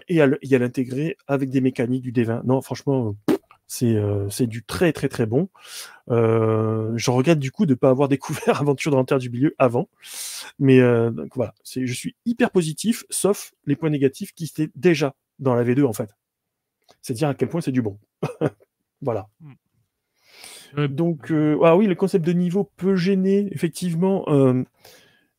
Et à l'intégrer avec des mécaniques du D20. Non, franchement, c'est du très, très, très bon. Je regrette du coup de ne pas avoir découvert Aventure dans la Terre du Milieu avant. Mais donc voilà, je suis hyper positif, sauf les points négatifs qui étaient déjà dans la V2 en fait. C'est dire à quel point c'est du bon. Voilà. Donc, oui, le concept de niveau peut gêner, effectivement.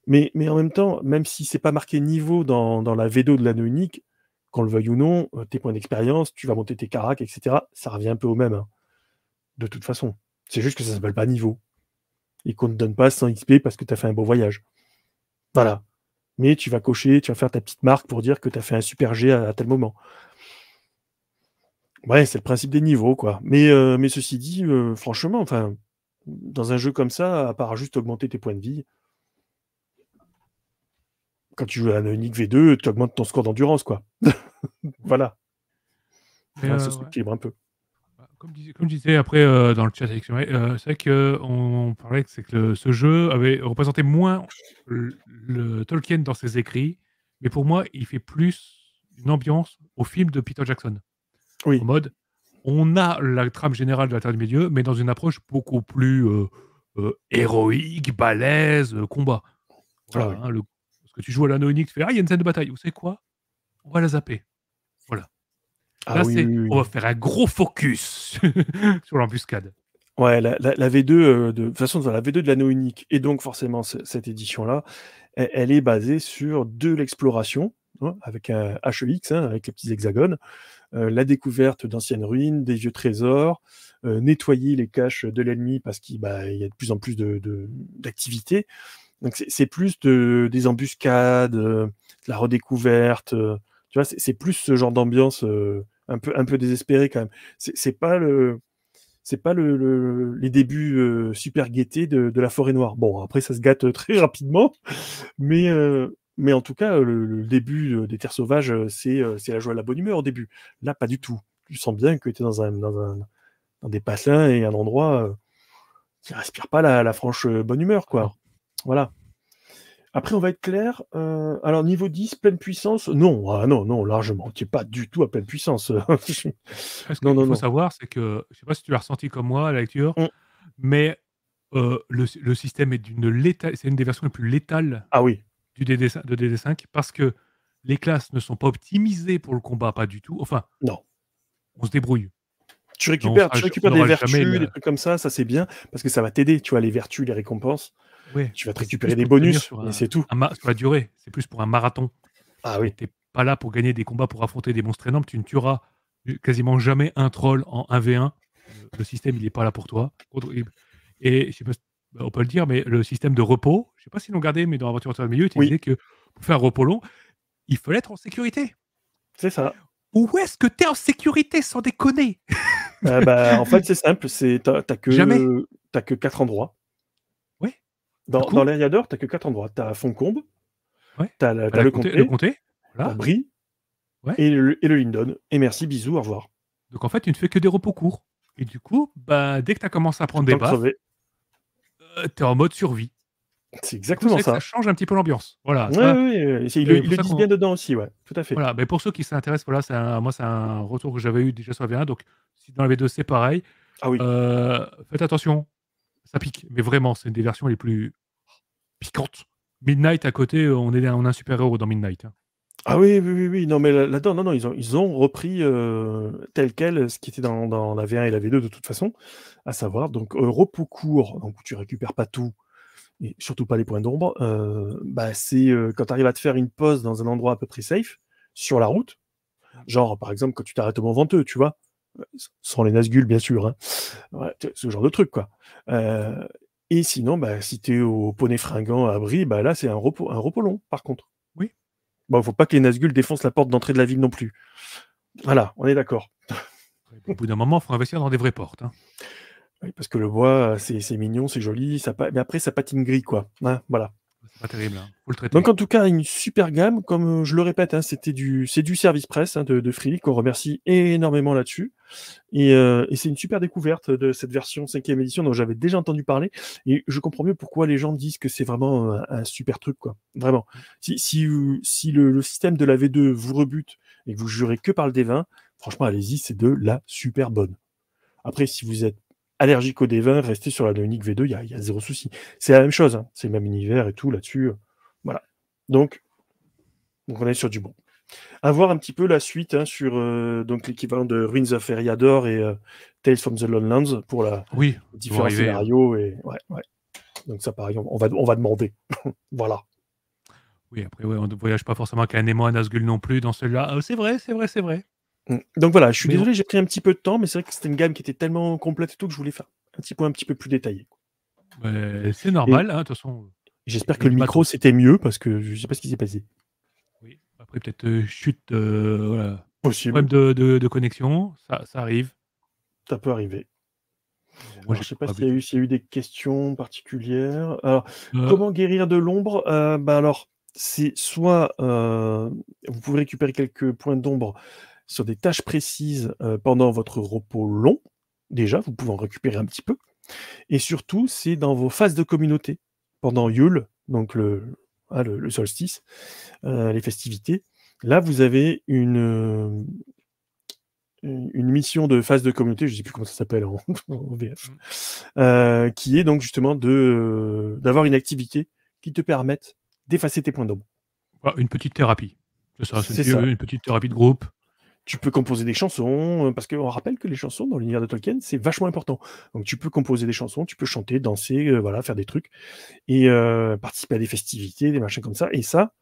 Mais en même temps, même si c'est pas marqué niveau dans la V2 de l'anneau unique, qu'on le veuille ou non, tes points d'expérience, tu vas monter tes caracs, etc., ça revient un peu au même, hein, de toute façon. C'est juste que ça s'appelle pas niveau. Et qu'on ne te donne pas 100 XP parce que tu as fait un beau voyage. Voilà. Mais tu vas cocher, tu vas faire ta petite marque pour dire que tu as fait un super G à tel moment. Ouais, c'est le principe des niveaux, quoi. Mais ceci dit, franchement, enfin, dans un jeu comme ça, à part juste augmenter tes points de vie, quand tu joues à un unique V2, tu augmentes ton score d'endurance, quoi. Voilà. Mais, Ça s'équilibre un peu. Comme je disais après dans le chat avec c'est vrai qu'on parlait que c'est que ce jeu avait représenté moins le Tolkien dans ses écrits, mais pour moi, il fait plus une ambiance au film de Peter Jackson. Oui. En mode, on a la trame générale de la Terre du Milieu, mais dans une approche beaucoup plus héroïque, balèze, combat. Voilà, Ah, oui. Parce que tu joues à l'anneau unique, tu fais, il y a une scène de bataille. Vous savez quoi? On va la zapper. Voilà. Ah Là, oui, oui, on va oui. faire un gros focus sur l'embuscade. Ouais, la V2, de toute façon, dans la V2 de l'anneau unique, et donc forcément cette édition-là, elle est basée sur de l'exploration, hein, avec un HEX, hein, avec les petits hexagones, la découverte d'anciennes ruines, des vieux trésors, nettoyer les caches de l'ennemi parce qu'il y a de plus en plus d'activités. Donc c'est plus des embuscades, de la redécouverte, tu vois, c'est plus ce genre d'ambiance un peu désespérée quand même. C'est pas les débuts super gaietés de la forêt noire. Bon, après ça se gâte très rapidement, mais en tout cas, le début des terres sauvages, c'est la joie et la bonne humeur au début. Là, pas du tout. Tu sens bien que tu es dans des patins et un endroit qui respire pas la franche bonne humeur, quoi. Non. Voilà. Après, on va être clair. Alors, niveau 10, pleine puissance, non. Ah, non, largement. Tu n'es pas du tout à pleine puissance. Parce Non, qu'il non, faut non. savoir, c'est que, je sais pas si tu l'as ressenti comme moi à la lecture, Mm. mais le système est d'une létale, c'est une des versions les plus létales Ah oui. de DD5 parce que les classes ne sont pas optimisées pour le combat, pas du tout. Enfin, non. On se débrouille. Tu Mais récupères, on des n'aura jamais vertus, des le... trucs comme ça c'est bien, parce que ça va t'aider, tu vois, les vertus, les récompenses. Ouais, Tu vas te mais c'est plus récupérer des pour tenir bonus, sur mais c'est tout. sur la durée. C'est plus pour un marathon. Ah Et oui. t'es pas là pour gagner des combats, pour affronter des monstres énormes. Tu ne tueras quasiment jamais un troll en 1v1. Le système, il est pas là pour toi. Et je sais pas, on peut le dire, mais le système de repos, je sais pas s'ils l'ont gardé, mais dans Aventure au milieu, tu Oui, disais que pour faire un repos long, il fallait être en sécurité. c'est ça. Où est-ce que t'es en sécurité, sans déconner? En fait, c'est simple, t'as Jamais. que 4 endroits. Ouais. Du Dans coup, l'Eriador, t'as que 4 endroits. T'as Foncombe, ouais. t'as Bah, le le comté, comté, t'as voilà. Brie Ouais. et le Lindon. Et merci, bisous, au revoir. Donc en fait, tu ne fais que des repos courts. Et du coup, bah, dès que tu as commencé à Tout prendre le des temps baffes, crevé. tu es en mode survie. C'est Du coup, c'est exactement vrai que ça ça. change un petit peu l'ambiance. Voilà, Oui, ça, oui, oui. Ils c'est pour le ça disent bien qu'on... dedans aussi, ouais. Tout à fait. Voilà, mais pour ceux qui s'intéressent, voilà, moi, c'est un retour que j'avais eu déjà sur la V1. Donc, si dans la V2, c'est pareil, Ah oui. faites attention, ça pique. Mais vraiment, c'est une des versions les plus piquantes. Midnight à côté, on est un super-héros dans Midnight, hein. Ah oui, oui, oui, oui. Non, mais là-dedans, non, non, ils ont repris tel quel ce qui était dans la V1 et la V2 de toute façon, à savoir, donc, repos court, donc où tu récupères pas tout, et surtout pas les points d'ombre, c'est quand tu arrives à te faire une pause dans un endroit à peu près safe, sur la route, genre par exemple quand tu t'arrêtes au Mont Venteux, tu vois, sans les Nazgûl bien sûr, hein. Ouais, ce genre de truc quoi. Et sinon, si t'es au Poney Fringant à Brie, là c'est un repos long par contre. Oui. Bon, faut pas que les Nazgûl défoncent la porte d'entrée de la ville non plus. Voilà, on est d'accord. Au bout d'un moment, il faut investir dans des vraies portes, hein. Oui, parce que le bois, c'est mignon, c'est joli, mais après ça patine gris quoi. Hein, voilà. C'est pas terrible, hein. Faut le Donc traiter. en tout cas, une super gamme, comme je le répète, hein, c'est du service presse de Freely, qu'on remercie énormément là-dessus. Et c'est une super découverte de cette version 5e édition dont j'avais déjà entendu parler. Et je comprends mieux pourquoi les gens disent que c'est vraiment un super truc, quoi. Vraiment. Si le système de la V2 vous rebute et que vous jurez que par le D20, franchement, allez-y, c'est de la super bonne. Après, si vous êtes allergique au D20, restez sur la unique V2, il y a zéro souci. C'est la même chose, hein. C'est le même univers et tout là-dessus. Voilà. Donc on est sur du bon. À voir un petit peu la suite, hein, sur donc l'équivalent de Ruins of Eriador et Tales from the Lone Lands pour les Oui, ils vont différents arriver. scénarios. Et ouais. Donc ça, pareil, on va demander. Voilà. Oui, après, ouais, on ne voyage pas forcément avec un Nemo, un Nazgûl non plus dans celui-là. C'est vrai, c'est vrai, c'est vrai. Donc voilà, je suis Mais bon, désolé, j'ai pris un petit peu de temps, mais c'est vrai que c'était une gamme qui était tellement complète et tout que je voulais faire un petit peu plus détaillé. c'est Et normal, hein, de toute façon, j'espère il y a que le du micro matos. c'était mieux parce que je sais pas ce qui s'est passé. Oui. Après, peut-être chute, voilà. Possible, Problème de connexion, ça arrive. ça peut arriver. Bon, moi, Alors, j'ai je sais pas pas vu de s'il y a eu des questions particulières. Alors, euh, comment guérir de l'ombre? Alors, c'est soit vous pouvez récupérer quelques points d'ombre sur des tâches précises pendant votre repos long. Déjà, vous pouvez en récupérer un petit peu. Et surtout, c'est dans vos phases de communauté. Pendant Yule, donc le solstice, les festivités. Là, vous avez une mission de phase de communauté, je ne sais plus comment ça s'appelle en VF, qui est donc justement d'avoir une activité qui te permette d'effacer tes points d'ombre. une petite thérapie. C'est ça, c'est C'est ça. une petite thérapie de groupe. Tu peux composer des chansons, parce qu'on rappelle que les chansons dans l'univers de Tolkien, c'est vachement important. Donc tu peux composer des chansons, tu peux chanter, danser, voilà, faire des trucs, et participer à des festivités, des machins comme ça. Et ça,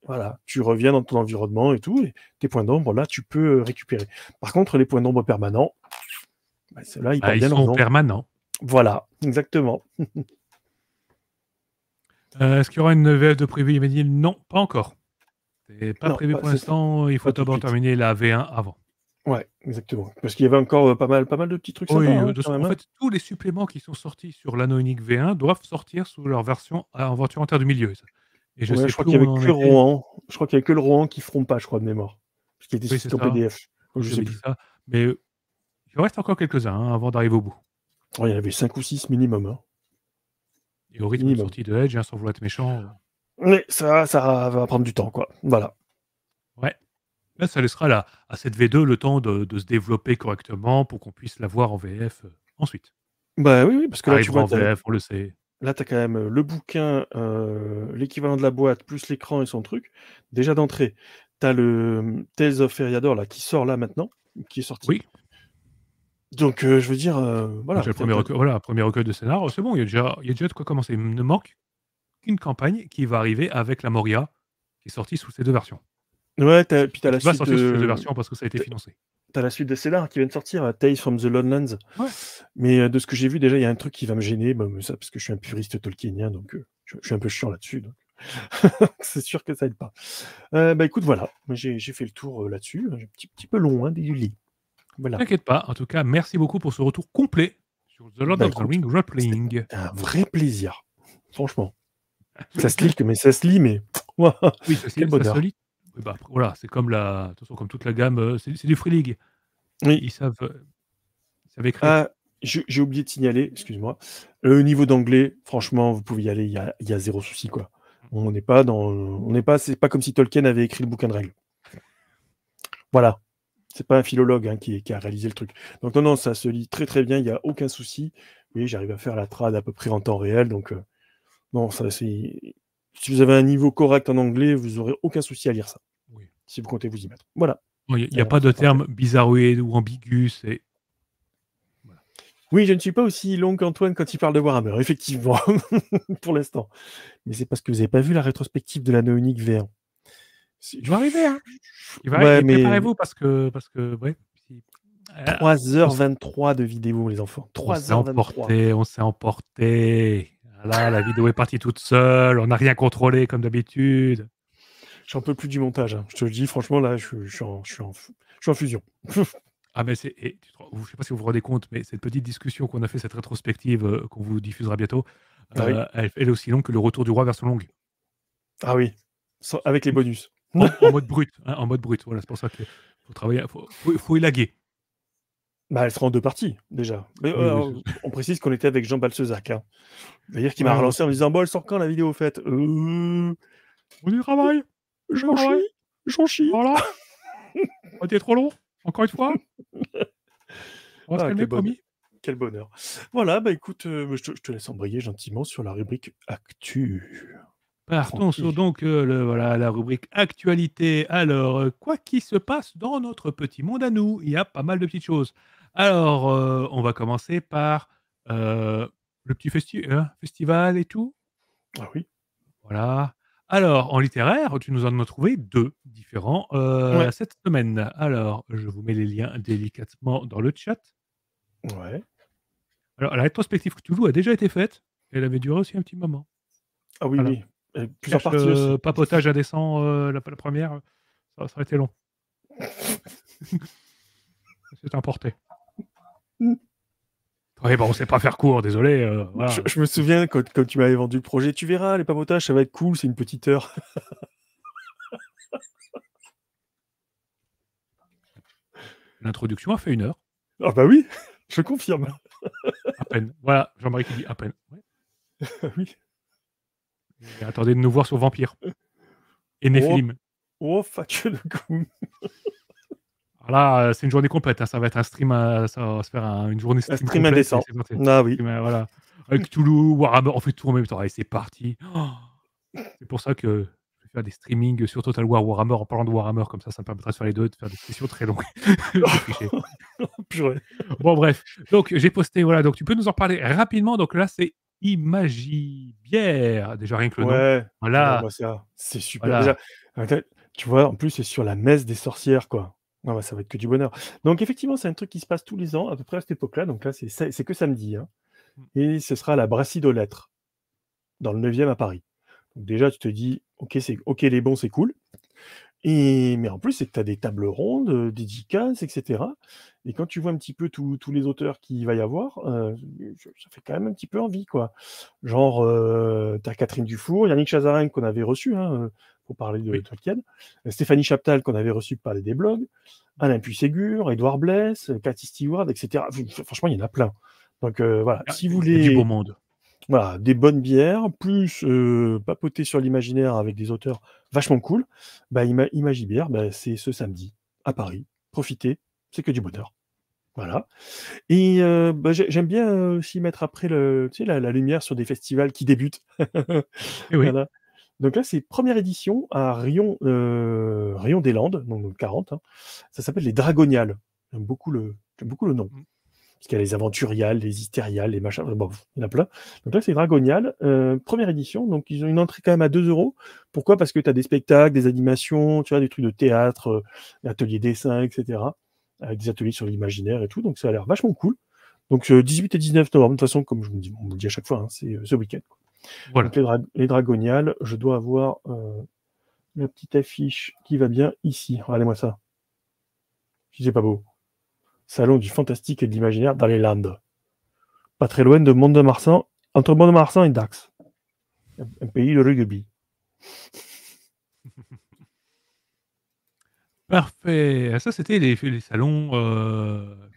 voilà, tu reviens dans ton environnement et tout, et tes points d'ombre, là, tu peux récupérer. Par contre, les points d'ombre permanents, ceux-là, ils portent Ils bien leur sont nom. permanents. Voilà, exactement. Est-ce qu'il y aura une VF de prévu immédiat? Non, pas encore. C'est pas Non, prévu pour l'instant. Il faut pas tout de d'abord suite. terminer la V1 avant. Ouais, exactement. Parce qu'il y avait encore pas mal de petits trucs sympas, Oui, hein, quand même. en Hein. fait, tous les suppléments qui sont sortis sur l'anneau unique V1 doivent sortir sous leur version Aventure en Terre du Milieu. Et je Ouais, sais je crois plus qu'il y où avait on en que était. Rouen. Je crois qu'il y avait que le Rouen qui feront pas, je crois, de mémoire. Parce qu'il était Oui, sorti c'est en ça. PDF. Je sais J'avais dit plus. ça. Mais il reste encore quelques-uns, hein, avant d'arriver au bout. Ouais, il y en avait 5 ou 6 minimum. Hein. Et au rythme de Minimum. sortie de Edge, hein, sans vouloir être méchant. Mais ça va prendre du temps, quoi. Voilà. Ouais. Là, ça laissera à cette V2 le temps de se développer correctement pour qu'on puisse la voir en VF ensuite. Bah oui, parce que là, tu Arrivera vois, en VF, on le sait. là, tu as quand même le bouquin, l'équivalent de la boîte, plus l'écran et son truc. Déjà d'entrée, tu as le Tales of Eriador là, qui sort là maintenant, qui est sorti. Oui. Donc, je veux dire, Donc voilà, c'est le premier recueil, voilà, premier recueil de scénar. C'est bon, il y a déjà de quoi commencer. Il ne manque qu'une campagne qui va arriver avec la Moria, qui est sortie sous ces 2 versions. ouais, puis tu Et as la qui va suite sortir sous ces 2 de versions parce que ça a été financé. tu as la suite de Stellar qui vient de sortir, Tales from the Lowlands. Ouais. Mais, de ce que j'ai vu, déjà, il y a un truc qui va me gêner, bah, mais ça parce que je suis un puriste tolkienien, donc, je suis un peu chiant là-dessus, donc c'est sûr que ça aide pas. Bah, écoute, voilà, moi j'ai fait le tour, là-dessus, un petit peu long, hein, désolé. Voilà. T'inquiète pas, en tout cas, merci beaucoup pour ce retour complet sur The Lord Bah, of the écoute, Rings Role-Playing. c'était un vrai plaisir, franchement. Ça se lit, ça se lit, mais ouah, Oui, quel ça se bonheur. lit. Oui, bah, après, voilà, c'est comme de toute façon, comme toute la gamme, c'est du Free League. Oui. Ils savent écrire. Ah, j'ai oublié de signaler, excuse-moi, le niveau d'anglais, franchement, vous pouvez y aller, il y a 0 souci, quoi. C'est pas comme si Tolkien avait écrit le bouquin de règles. Voilà. C'est pas un philologue, hein, qui a réalisé le truc. Donc non, ça se lit très, très bien, il y a aucun souci. Oui, j'arrive à faire la trad à peu près en temps réel, donc non, ça c'est si vous avez un niveau correct en anglais, vous aurez aucun souci à lire ça, Oui. si vous comptez vous y mettre. Voilà. Il y a pas de C'est parfait. terme bizarroïde ou ambigu, c'est voilà. Oui, je ne suis pas aussi long qu'Antoine quand il parle de Warhammer, effectivement, pour l'instant. Mais c'est parce que vous avez pas vu la rétrospective de l'anneau unique V1. Il va arriver, hein. Ouais, Et mais préparez-vous parce que ouais, si 3h23 de vidéo, les enfants. on s'est 3h23. emporté, on s'est emporté. Voilà, la vidéo est partie toute seule, on n'a rien contrôlé comme d'habitude. J'en peux plus du montage, hein. Je te le dis, franchement, là, je suis en fusion. Ah mais c'est et je sais pas si vous vous rendez compte, mais cette petite discussion qu'on a fait, cette rétrospective, qu'on vous diffusera bientôt, Ah oui. elle est aussi longue que le retour du roi version longue. Ah oui. Avec les bonus. En mode brut, hein, en mode brut. Voilà, c'est pour ça qu'il faut travailler, faut élaguer. Bah, elle sera en 2 parties, déjà. Mais, Oui, oui, on précise qu'on était avec Jean Balcezac, hein. D'ailleurs, qui m'a ouais, relancé en me disant: «Bon, elle sort quand la vidéo au fait?» on y travaille, on y J'en travaille. chie, j'en chie. Voilà, pas été trop long, encore une fois. On va se Ah, calmer, promis. quel bonheur. Voilà, bah, écoute, je te laisse embrayer gentiment sur la rubrique actu. Partons sur Tranquille. donc, voilà, la rubrique actualité. Alors, quoi qu'il se passe dans notre petit monde à nous, il y a pas mal de petites choses. Alors, on va commencer par, le petit festival et tout. Ah oui? Voilà. Alors, en littéraire, tu nous en as trouvé 2 différents, Ouais. cette semaine. Alors, je vous mets les liens délicatement dans le chat. Ouais. Alors, la rétrospective Cthulhu a déjà été faite. Elle avait duré aussi un petit moment. Ah oui, Voilà. oui. Plusieurs Cache, parties aussi. papotage indécent, la première, ça aurait été long. C'est importé. Mmh. Oui, bon, on sait pas faire court, désolé, voilà. Je me souviens quand tu m'avais vendu le projet: «Tu verras, les papotages, ça va être cool, c'est une petite heure». L'introduction a fait 1 heure. Ah bah oui, je confirme. Voilà, à peine. Voilà, Jean-Marie qui dit: «À peine». Ouais. Ah oui. Et attendez de nous voir sur Vampire et Oh, Néphilim. oh fuck le coup. Alors là, c'est une journée complète, hein, ça va être un stream, ça va se faire une journée Un stream stream complète et indécent. c'est parti. Ah oui. Voilà, avec Cthulhu, Warhammer, on fait tout en même temps. Allez, c'est parti. C'est pour ça que je vais faire des streamings sur Total War Warhammer en parlant de Warhammer, comme ça me permettra de faire les 2, de faire des sessions très longues. J'ai triché. Purée. Bon bref, donc j'ai posté, voilà, donc tu peux nous en parler rapidement. Donc là, c'est Imagibière, déjà rien que le nom. Ouais, ouais, Voilà, bah, ça, c'est super. Déjà, voilà. attends, tu vois, en plus, c'est sur la messe des sorcières, quoi. Ah bah, ça va être que du bonheur. Donc effectivement, c'est un truc qui se passe tous les ans, à peu près à cette époque-là. Donc là, c'est que samedi, hein. Mmh. Et ce sera à la Brasserie de Lettres, dans le 9e à Paris. Donc déjà, tu te dis: «OK, les bons, c'est cool». Mais en plus, c'est que tu as des tables rondes, dédicaces et cetera, et quand tu vois un petit peu tous les auteurs qu'il va y avoir, ça fait quand même un petit peu envie, quoi. Genre, tu as Catherine Dufour, Yannick Chazarin qu'on avait reçu, hein, pour parler de Oui. Tolkien, Stéphanie Chaptal qu'on avait reçu pour parler des blogs, Alain Puy-Ségur, Édouard Blesse, Cathy Stewart et cetera. Franchement, il y en a plein. Donc, voilà, si vous Il y a du beau voulez, monde. voilà, des bonnes bières, plus, papoter sur l'imaginaire avec des auteurs vachement cool, bah, Imagibière, bah, c'est ce samedi, à Paris. Profitez, c'est que du bonheur. Voilà. Et bah, j'aime bien aussi mettre après la lumière sur des festivals qui débutent. Et oui. Voilà. Donc là, c'est première édition à Rion des Landes, donc dans le 40. Hein. Ça s'appelle les Dragoniales. J'aime beaucoup le nom. Mmh. Parce qu'il y a les Aventuriales, les Hystériales, les machins, bon, il y en a plein. Donc là, c'est Dragoniales, première édition, donc ils ont une entrée quand même à 2 €. Pourquoi? Parce que tu as des spectacles, des animations, tu vois, des trucs de théâtre, ateliers dessin, etc. Avec des ateliers sur l'imaginaire et tout, donc ça a l'air vachement cool. Donc 18 et 19 novembre, de toute façon, comme on me le dit à chaque fois, hein, c'est ce week-end. Voilà. Donc les Dragoniales, je dois avoir la petite affiche qui va bien ici. Regardez-moi ça. Si c'est pas beau. Salon du fantastique et de l'imaginaire dans les Landes. Pas très loin de Mont-de-Marsan, entre Mont-de-Marsan et Dax. Un pays de rugby. Parfait. Ça, c'était les salons,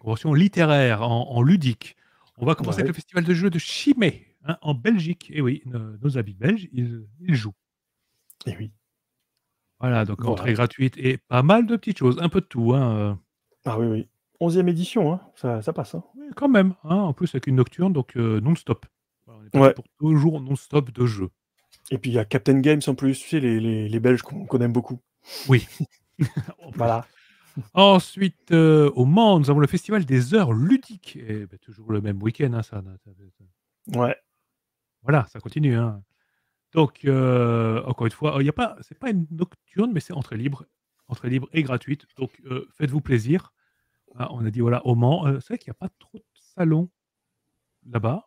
conventions littéraires en ludique. On va commencer avec Ouais. le festival de jeux de Chimay, hein, en Belgique. Et oui, nos amis belges, ils jouent. Et oui. Voilà, donc Voilà. entrée gratuite et pas mal de petites choses, un peu de tout, hein. Ah oui, oui. 11e édition, hein. Ça passe. Hein. Oui, quand même, hein, en plus avec une nocturne, donc non-stop. Voilà, on est parti Ouais. pour 2 jours non-stop de jeux. Et puis il y a Captain Games en plus, tu sais, les Belges qu'on aime beaucoup. Oui, en plus. Voilà. Ensuite, au Mans, nous avons le festival des heures ludiques et bah, toujours le même week-end, hein, ça Ouais. voilà, ça continue, hein. Donc encore une fois, il y a pas c'est pas une nocturne, mais c'est entrée libre et gratuite, donc faites-vous plaisir. Ah, on a dit voilà, au Mans, c'est vrai qu'il y a pas trop de salons là-bas.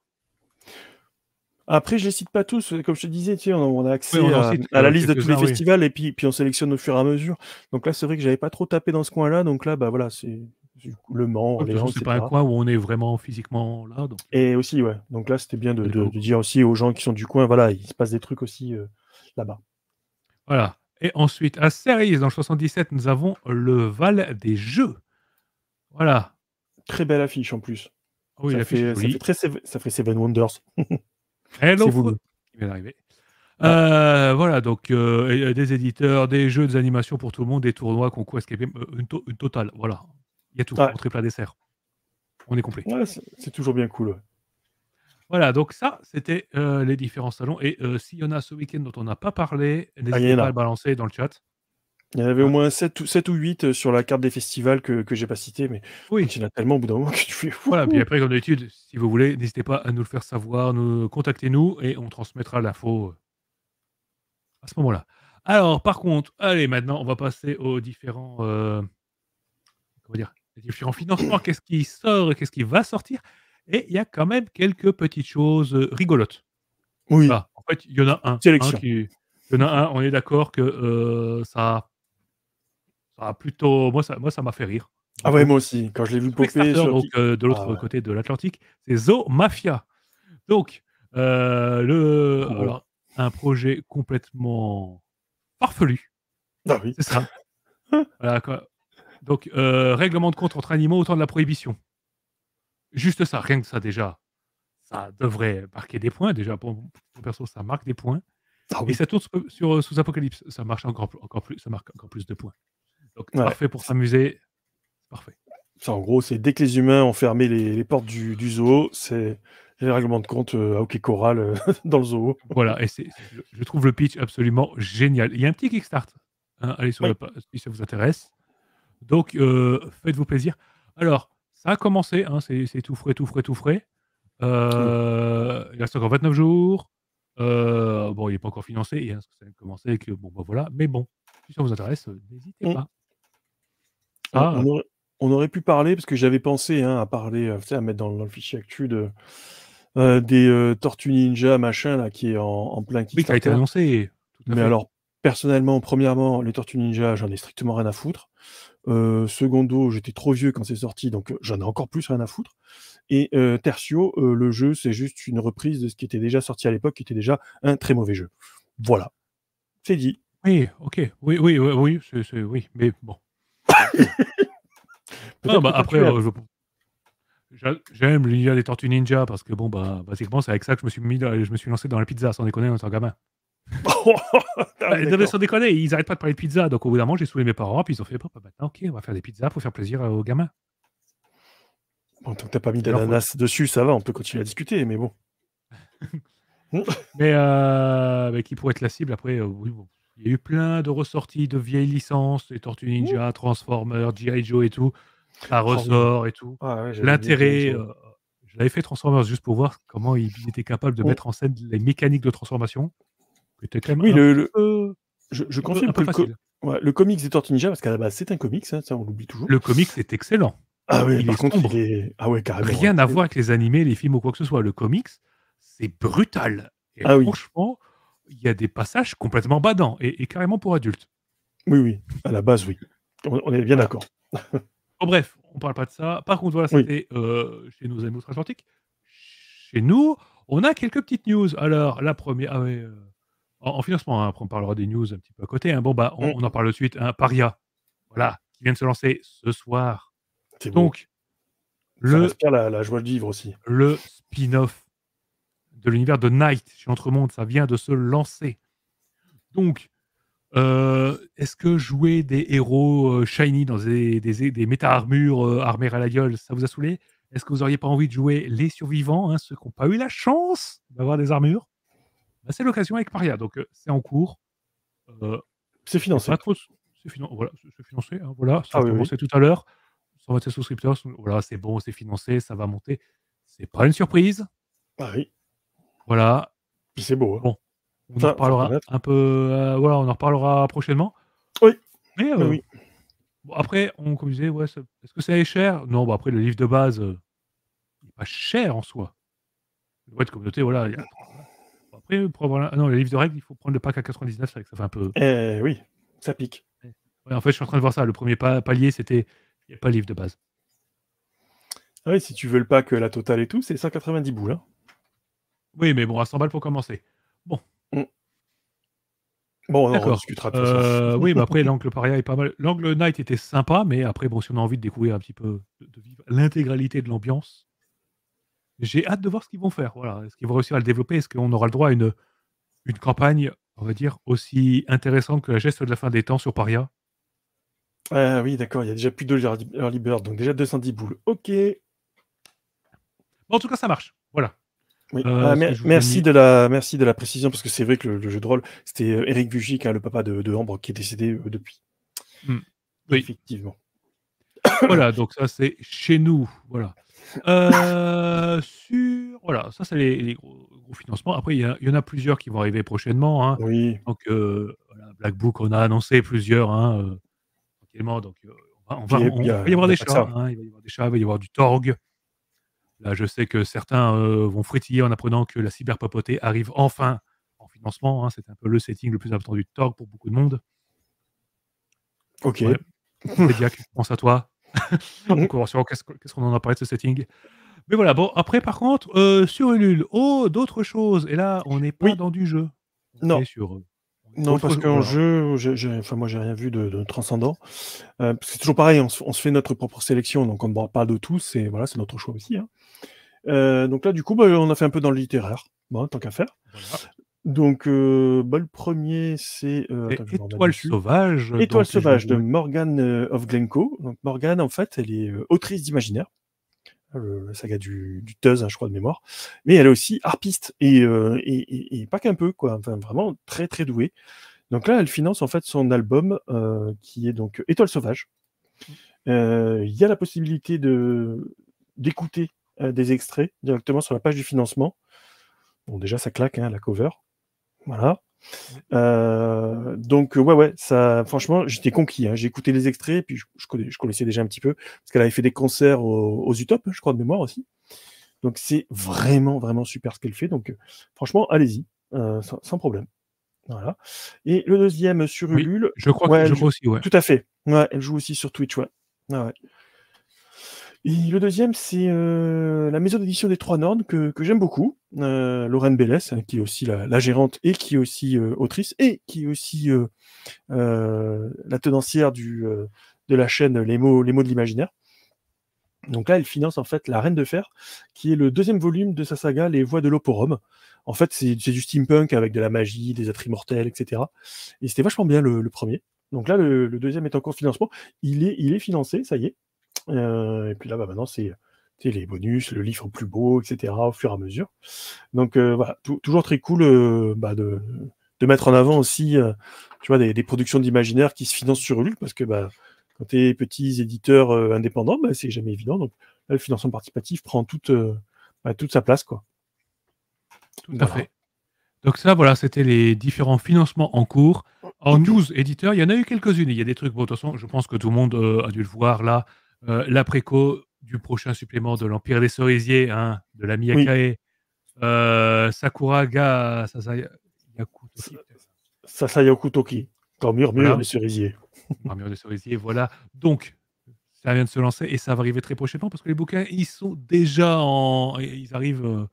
Après, je les cite pas tous, comme je te disais, tu sais, on a Oui, accès on en cite à la que liste de tous les quelques-uns, oui. festivals et puis on sélectionne au fur et à mesure. Donc là, c'est vrai que j'avais pas trop tapé dans ce coin-là, donc là, bah voilà, c'est du coup, Le Mans, Oui, de toute façon, Orléans, c'est pas un etc. coin où on est vraiment physiquement là, donc Et aussi, ouais. Donc là, c'était bien il y en a pas de beaucoup. dire aussi aux gens qui sont du coin, voilà, il se passe des trucs aussi là-bas. Voilà et ensuite à Serrières, dans le 77, nous avons le Val des Jeux. Voilà. Très belle affiche en plus. Ah oui, l'affiche est Ça fait jolie. très ça fait Seven Wonders. C'est Hello voulu. qui vient d'arriver. Ah, Voilà donc des éditeurs, des jeux, des animations pour tout le monde, des tournois, concours, escape game, une totale, voilà. Il y a tout, ouais. entrée, plat, dessert. On est complet. Ouais, c'est toujours bien cool. Ouais. Voilà, donc ça, c'était, les différents salons et s'il y en a ce week-end dont on n'a pas parlé, Ah, il y n'hésitez en pas à le a. balancer dans le chat, Il y en avait au hein. moins 7 ou 8 sur la carte des festivals que j'ai pas cité, mais en Oui, fait, il y en a tellement au bout d'un moment que tu fais voilà, puis fou. après comme d'habitude, si vous voulez, n'hésitez pas à nous le faire savoir, contactez-nous et on transmettra l'info, à ce moment-là. Alors par contre, allez maintenant on va passer aux différents, comment dire? Les différents financements. Qu'est-ce qui sort et qu'est-ce qui va sortir? Et il y a quand même quelques petites choses, rigolotes. Oui, Voilà, en fait, il y en a un, sélection. il y en a un, on est d'accord que, ça a plutôt moi ça m'a fait rire, Ah ouais, beaucoup. moi aussi, quand je l'ai vu Sur popper Kickstarter sur donc, qui de ah l'autre ouais, côté de l'Atlantique, c'est Zoo Mafia. Donc, trop drôle. alors un projet complètement farfelu, Ah oui. c'est ça. Voilà quoi. Donc, règlement de compte entre animaux au temps de la prohibition. Juste ça, rien que ça déjà, ça devrait marquer des points. Déjà pour perso, ça marque des points Ah et oui. ça tourne sous Apocalypse, ça marche encore plus, ça marque encore plus de points. Donc Ouais. parfait pour s'amuser, parfait. Ça, en gros, c'est dès que les humains ont fermé les portes du zoo, c'est les règlements de compte à hockey choral dans le zoo. Voilà et c'est je trouve le pitch absolument génial. Il y a un petit Kickstart, hein, allez sur Oui. la pa si ça vous intéresse. Donc faites-vous plaisir. Alors, ça a commencé, hein, c'est tout frais, tout frais, tout frais. Oui. Il reste encore 29 jours. Bon, il est pas encore financé, et hein, ça a commencé que bon, bah, voilà, mais bon, si ça vous intéresse, n'hésitez Mmh. pas. On Ça, on aurait on aurait pu parler, parce que j'avais pensé, hein, à parler, tu sais, à mettre dans le fichier actu des Tortues Ninja machin là, qui est en plein oui, qui a été Kickstarter. annoncé, tout à Mais fait. alors, personnellement, premièrement, les Tortues Ninja, j'en ai strictement rien à foutre. Secondo, j'étais trop vieux quand c'est sorti, donc j'en ai encore plus rien à foutre. Et tertio, le jeu, c'est juste une reprise de ce qui était déjà sorti à l'époque, qui était déjà un très mauvais jeu. Voilà, c'est dit. Oui, OK. Oui, oui, oui, oui, c'est oui, mais bon. Ah Peut-être bah, que toi après, tu aimes. j'aime l'univers des Tortues Ninja parce que bon, bah, basiquement, c'est avec ça que je me suis lancé dans la pizza, sans déconner, en étant gamin. Ah oui, Bah, non mais d'accord. sans déconner, ils arrêtent pas de parler de pizza, donc au bout d'un moment, j'ai saoulé mes parents, puis ils ont fait: «Bon, bah, maintenant, OK, on va faire des pizzas pour faire plaisir aux gamins». Bon, tant que t'as pas mis d'ananas dessus, ça va, on peut continuer à discuter, mais bon. mais qui pourrait être la cible après, oui, bon. Il y a eu plein de ressorties de vieilles licences, les Tortues Ninja, Transformers, G.I. Joe et tout. Ça Oh oui. ressort et tout. Ah ouais, j'avais oublié G.I. L'intérêt, Joe. je l'avais fait Transformers juste pour voir comment ils étaient capables de mettre en scène les mécaniques de transformation. C'était quand même Oui, un petit peu je confirme un peu que facile. le comics des Tortues Ninja, parce qu'à la base, c'est un comics, hein, ça on l'oublie toujours. Le comics est excellent. Ah oui, Il par est contre, sombre. Ah ouais, carrément. Rien Ouais. à voir avec les animés, les films ou quoi que ce soit. Le comics, c'est brutal. Et Ah oui. franchement, il y a des passages complètement badants et carrément pour adultes. Oui, oui. À la base, oui. On est bien Voilà. d'accord. Bon, bref, on parle pas de ça. Par contre, voilà, Oui. c'était chez nos amis outre-Atlantique. Chez nous, on a quelques petites news. Alors, la première, en financement, hein, après on parlera des news un petit peu à côté. Hein. Bon, bah, on en parle de suite. Hein. Paria, voilà, qui vient de se lancer ce soir. C'est beau. Donc, Ça respire la joie de vivre aussi. le spin-off de l'univers de Night chez Entremonde, ça vient de se lancer. Donc, est-ce que jouer des héros shiny dans des méta-armures armés à la gueule, ça vous a saoulé? Est-ce que vous auriez pas envie de jouer les survivants, hein, ceux qui n'ont pas eu la chance d'avoir des armures? Bah, c'est l'occasion avec Paria, donc c'est en cours. C'est financé. Voilà, c'est financé, hein, voilà, ça Ah a oui, commencé tout à l'heure. 127 souscripteurs, voilà, c'est bon, c'est financé, ça va monter. C'est pas une surprise. Ah oui. Voilà. Puis c'est beau. Hein. Bon, on en Enfin, faut reparlera reconnaître. un peu, voilà, on en reparlera prochainement. Oui. Mais Oui. bon, après, comme je disais, ouais, est-ce que ça est cher? Non, bah après, le livre de base, il est pas cher en soi. Le droit de communauté, voilà, il y a bon, après, pour avoir non, le livre de règles, il faut prendre le pack à 99, c'est vrai que ça fait un peu Oui, ça pique. ouais, en fait, je suis en train de voir ça. Le premier palier, c'était il y a pas le livre de base. Ah oui, si tu veux le pack, la totale et tout, c'est 190 boules. Hein. Oui, mais bon, à 100 balles pour commencer. Bon, Bon, on en d'accord. rediscutera de toute façon. Oui, mais après, l'angle Paria est pas mal. L'angle Night était sympa, mais après, bon, si on a envie de découvrir un petit peu, de vivre l'intégralité de l'ambiance, j'ai hâte de voir ce qu'ils vont faire. Voilà. Est-ce qu'ils vont réussir à le développer? Est-ce qu'on aura le droit à une campagne, on va dire, aussi intéressante que la geste de la fin des temps sur Paria? Ah oui, d'accord, il y a déjà plus de Early Bird, donc déjà 210 boules. Ok. Bon, en tout cas, ça marche. Voilà. Oui. Ce que je vous ai Merci mis. de la précision, parce que c'est vrai que le jeu de rôle, c'était Eric Vugic, hein, le papa de Ambre, qui est décédé depuis. Oui. Effectivement. Voilà, donc ça, c'est chez nous. Voilà. Voilà, ça, c'est les gros financements. Après, il y en a plusieurs qui vont arriver prochainement. Hein. Oui. Donc, voilà, Black Book, on a annoncé plusieurs. Hein, tranquillement. Donc, on va y avoir Il y a des pas que chats. ça. Hein, il va y avoir des chats, il va y avoir du Torg. Là, je sais que certains vont frétiller en apprenant que la cyberpapauté arrive enfin en financement. Hein. C'est un peu le setting le plus attendu de Torg pour beaucoup de monde. Ok. Ouais. Zodiac, je pense à toi. Donc, on va voir qu'est-ce qu'on en a parlé de ce setting. Mais voilà, bon, après, par contre, sur Ulule, d'autres choses. Et là, on n'est pas Oui. dans du jeu. On Non. est sur. Non, parce qu'en voilà. jeu, moi, j'ai rien vu de transcendant. Parce que c'est toujours pareil, on se fait notre propre sélection, donc on ne parle pas de tous, et voilà, c'est notre choix aussi. Hein. Donc là, du coup, on a fait un peu dans le littéraire, bon, tant qu'à faire. Voilà. Donc, le premier, c'est Étoile sauvage. Étoile sauvage de Morgane of Glencoe. Donc, Morgane, en fait, elle est autrice d'imaginaire. La saga du Tuz, hein, je crois, de mémoire. Mais elle est aussi harpiste, et pas qu'un peu, quoi. Enfin, vraiment très, très douée. Donc là, elle finance, en fait, son album, qui est donc Étoile sauvage. Il y a la possibilité d'écouter des extraits directement sur la page du financement. Bon, déjà, ça claque, hein, la cover. Voilà. Donc, ouais, ça, franchement, j'étais conquis. Hein. J'ai écouté les extraits, et puis je connaissais déjà un petit peu, parce qu'elle avait fait des concerts aux Utop, je crois, de mémoire aussi. Donc, c'est vraiment, vraiment super ce qu'elle fait. Donc, franchement, allez-y, sans problème. Voilà. Et le deuxième sur Ulule. Je crois aussi, ouais. Tout à fait. Ouais, elle joue aussi sur Twitch, ouais. Ah ouais. Et le deuxième, c'est la maison d'édition des Trois Nornes que j'aime beaucoup. Lorraine Bellès, hein, qui est aussi la gérante et qui est aussi autrice et qui est aussi la tenancière de la chaîne Les mots de l'imaginaire. Donc là, elle finance en fait La Reine de Fer, qui est le deuxième volume de sa saga Les Voix de l'Oporum. En fait, c'est du steampunk avec de la magie, des êtres immortels, etc. Et c'était vachement bien le premier. Donc là, le deuxième est en cours de financement. Il est financé, ça y est. Et puis là, maintenant, c'est les bonus, le livre plus beau, etc. au fur et à mesure. Donc voilà, toujours très cool de mettre en avant aussi tu vois, des productions d'imaginaire qui se financent sur Ulule, parce que quand tu es petits éditeurs indépendants, c'est jamais évident. Donc là, le financement participatif prend toute sa place, quoi. Tout à fait. Donc ça, voilà, c'était les différents financements en cours. En news éditeur, il y en a eu quelques-unes. Il y a des trucs, bon, de toute façon, je pense que tout le monde a dû le voir là. La préco du prochain supplément de l'Empire des Cerisiers, hein, de la Miyakae. Sakuraga Yakutoki. Sasayoku Toki, quand murmure Voilà. les cerisiers. Armure des Cerisiers, voilà. Donc, ça vient de se lancer et ça va arriver très prochainement parce que les bouquins, ils sont déjà ils arrivent,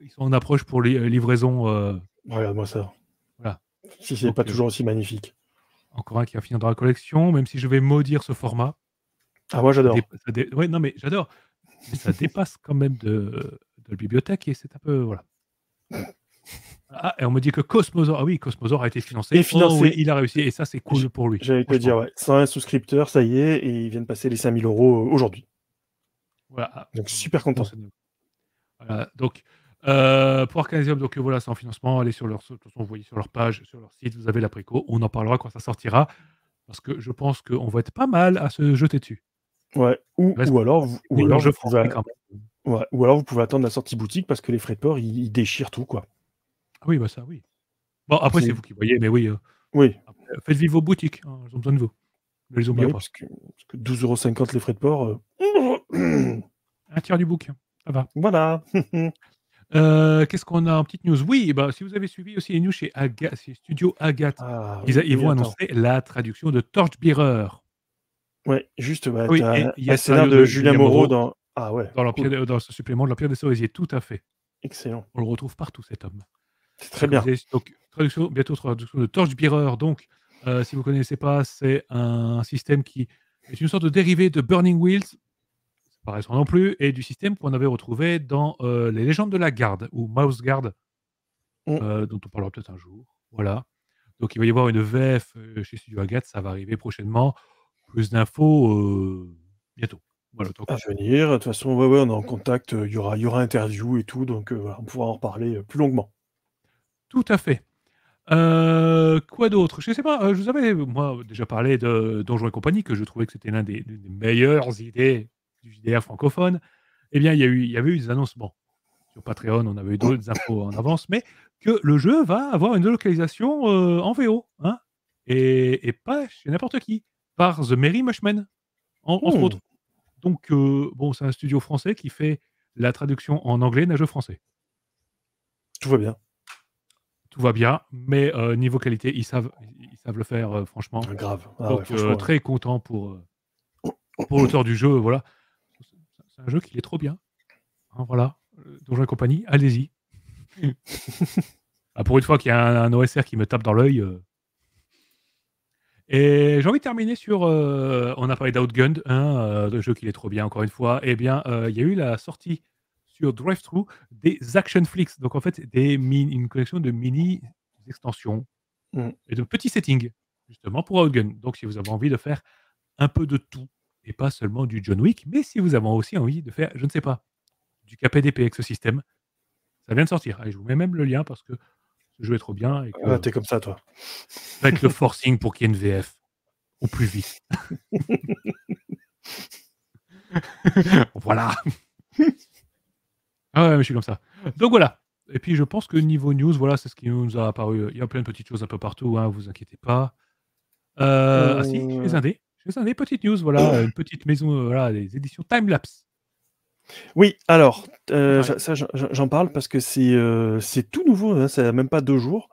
ils sont en approche pour les livraison. Regarde-moi ça. Voilà. Si c'est pas toujours aussi magnifique. Encore un qui va finir dans la collection, même si je vais maudire ce format. Ah, moi j'adore. Ouais, non, mais j'adore. Mais ça dépasse quand même de la bibliothèque et c'est un peu. Voilà. Ah, et on me dit que Cosmosaur, ah oui, Cosmosaur a été financé. Oh oui, il a réussi et ça, c'est cool pour lui. J'allais te dire, ouais, 101 souscripteurs, ça y est, et ils viennent passer les 5 000 € aujourd'hui. Voilà. Donc super content. Voilà. Donc, pour Arcanesium, donc voilà, c'est en financement. Allez sur leur, de toute façon, vous voyez sur leur page, sur leur site, vous avez la préco. On en parlera quand ça sortira, parce que je pense qu'on va être pas mal à se jeter dessus. Ouais. Ou alors vous pouvez attendre la sortie boutique parce que les frais de port ils déchirent tout, quoi. Ah oui, ça oui. Bon, après c'est vous qui voyez, mais oui. Oui. Après, faites vivre vos boutiques, hein, ils ont besoin de vous. Ne les oubliez pas. Parce que 12,50 € les frais de port. Un tiers du bouquin, ça va. Voilà. Qu'est-ce qu'on a en petite news? Oui, si vous avez suivi aussi les news chez Studio Agathe, ils vont annoncer la traduction de Torchbearer. Ouais, juste, Oui, et il y a le scénario de Julien Moreau dans dans ce supplément de l'Empire des Cerisiers, tout à fait. Excellent. On le retrouve partout, cet homme. C'est très bien. Donc, bientôt traduction de Torchbearer. Donc, si vous ne connaissez pas, c'est un système qui est une sorte de dérivé de Burning Wheels, c'est pas récent non plus, et du système qu'on avait retrouvé dans Les Légendes de la Garde, ou Mouse Guard, dont on parlera peut-être un jour. Voilà. Donc, il va y avoir une VF chez Studio Agathe, ça va arriver prochainement. Plus d'infos bientôt. Voilà, à venir. De toute façon, on est en contact. Il y aura interview et tout, donc on pourra en reparler plus longuement. Tout à fait. Quoi d'autre? Je sais pas, je vous avais, moi, déjà parlé de Donjons et compagnie, que je trouvais que c'était l'un des meilleures idées du JDR francophone. Eh bien, il y avait eu des annonces, bon, sur Patreon, on avait eu d'autres infos en avance, mais que le jeu va avoir une localisation en VO, hein, et pas chez n'importe qui, par The Merry Mushman, entre autres. Donc, bon, c'est un studio français qui fait la traduction en anglais d'un jeu français. Tout va bien. Tout va bien, mais niveau qualité, ils savent le faire, franchement. Grave. Donc, très content pour l'auteur du jeu, voilà. C'est un jeu qui est trop bien. Hein, voilà. Donjons et compagnie, allez-y. Pour une fois qu'il y a un OSR qui me tape dans l'œil. Et j'ai envie de terminer sur... on a parlé d'Outgunned, le jeu qui est trop bien, encore une fois. Eh bien, il y a eu la sortie sur DriveThru des Action Flicks. Donc, en fait, une collection de mini-extensions et de petits settings, justement, pour Outgunned. Donc, si vous avez envie de faire un peu de tout, et pas seulement du John Wick, mais si vous avez aussi envie de faire, je ne sais pas, du KPDP avec ce système, ça vient de sortir. Allez, je vous mets même le lien parce que ce jeu est trop bien. Et que t'es comme ça, toi. Faites le forcing pour qu'il y ait une VF au plus vite. Voilà. Ah ouais, mais je suis comme ça. Donc voilà. Et puis je pense que niveau news, voilà, c'est ce qui nous a apparu. Il y a plein de petites choses un peu partout, hein, vous inquiétez pas. Ah si, chez les indés, petite news, voilà, une petite maison, voilà, les éditions Timelapse. Oui, alors, ça j'en parle parce que c'est tout nouveau, hein, ça n'a même pas 2 jours.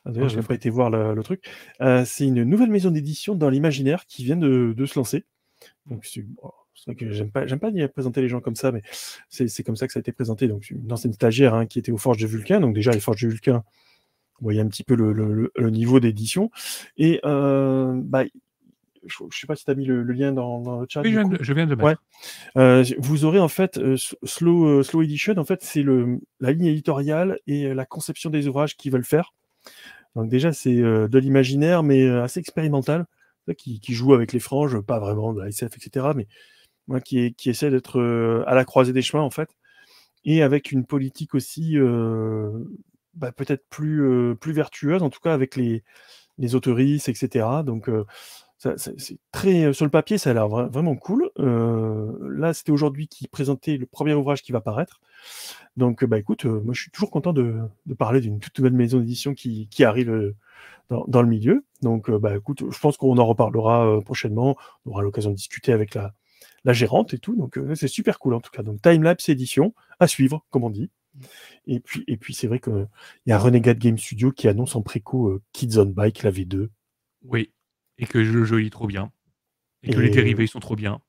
D'ailleurs, j'ai même pas été voir le truc. C'est une nouvelle maison d'édition dans l'imaginaire qui vient de se lancer. Donc c'est vrai que j'aime pas présenter les gens comme ça, mais c'est comme ça que ça a été présenté. Donc une ancienne stagiaire, hein, qui était aux Forges de Vulcain. Donc déjà, les Forges de Vulcain, vous voyez un petit peu le niveau d'édition. Et je sais pas si tu as mis le lien dans le chat. Oui, je viens de le mettre. Ouais. Vous aurez en fait Slow Edition, en fait, c'est la ligne éditoriale et la conception des ouvrages qu'ils veulent faire. Donc déjà, c'est de l'imaginaire, mais assez expérimental, qui joue avec les franges, pas vraiment de la SF, etc., mais hein, qui essaie d'être à la croisée des chemins, en fait, et avec une politique aussi peut-être plus vertueuse, en tout cas avec les autoristes, etc. Donc, c'est très sur le papier, ça a l'air vraiment cool. Là, c'était aujourd'hui qu'il présentait le premier ouvrage qui va paraître. Donc, écoute, moi, je suis toujours content de parler d'une toute nouvelle maison d'édition qui arrive dans le milieu. Donc, écoute, je pense qu'on en reparlera prochainement. On aura l'occasion de discuter avec la gérante et tout. Donc, c'est super cool en tout cas. Donc, Timelapse édition à suivre, comme on dit. Et puis c'est vrai qu'il y a Renegade Game Studio qui annonce en préco Kids on Bike, la V2. Oui, et que le jeu il est trop bien. Et que les dérivés sont trop bien.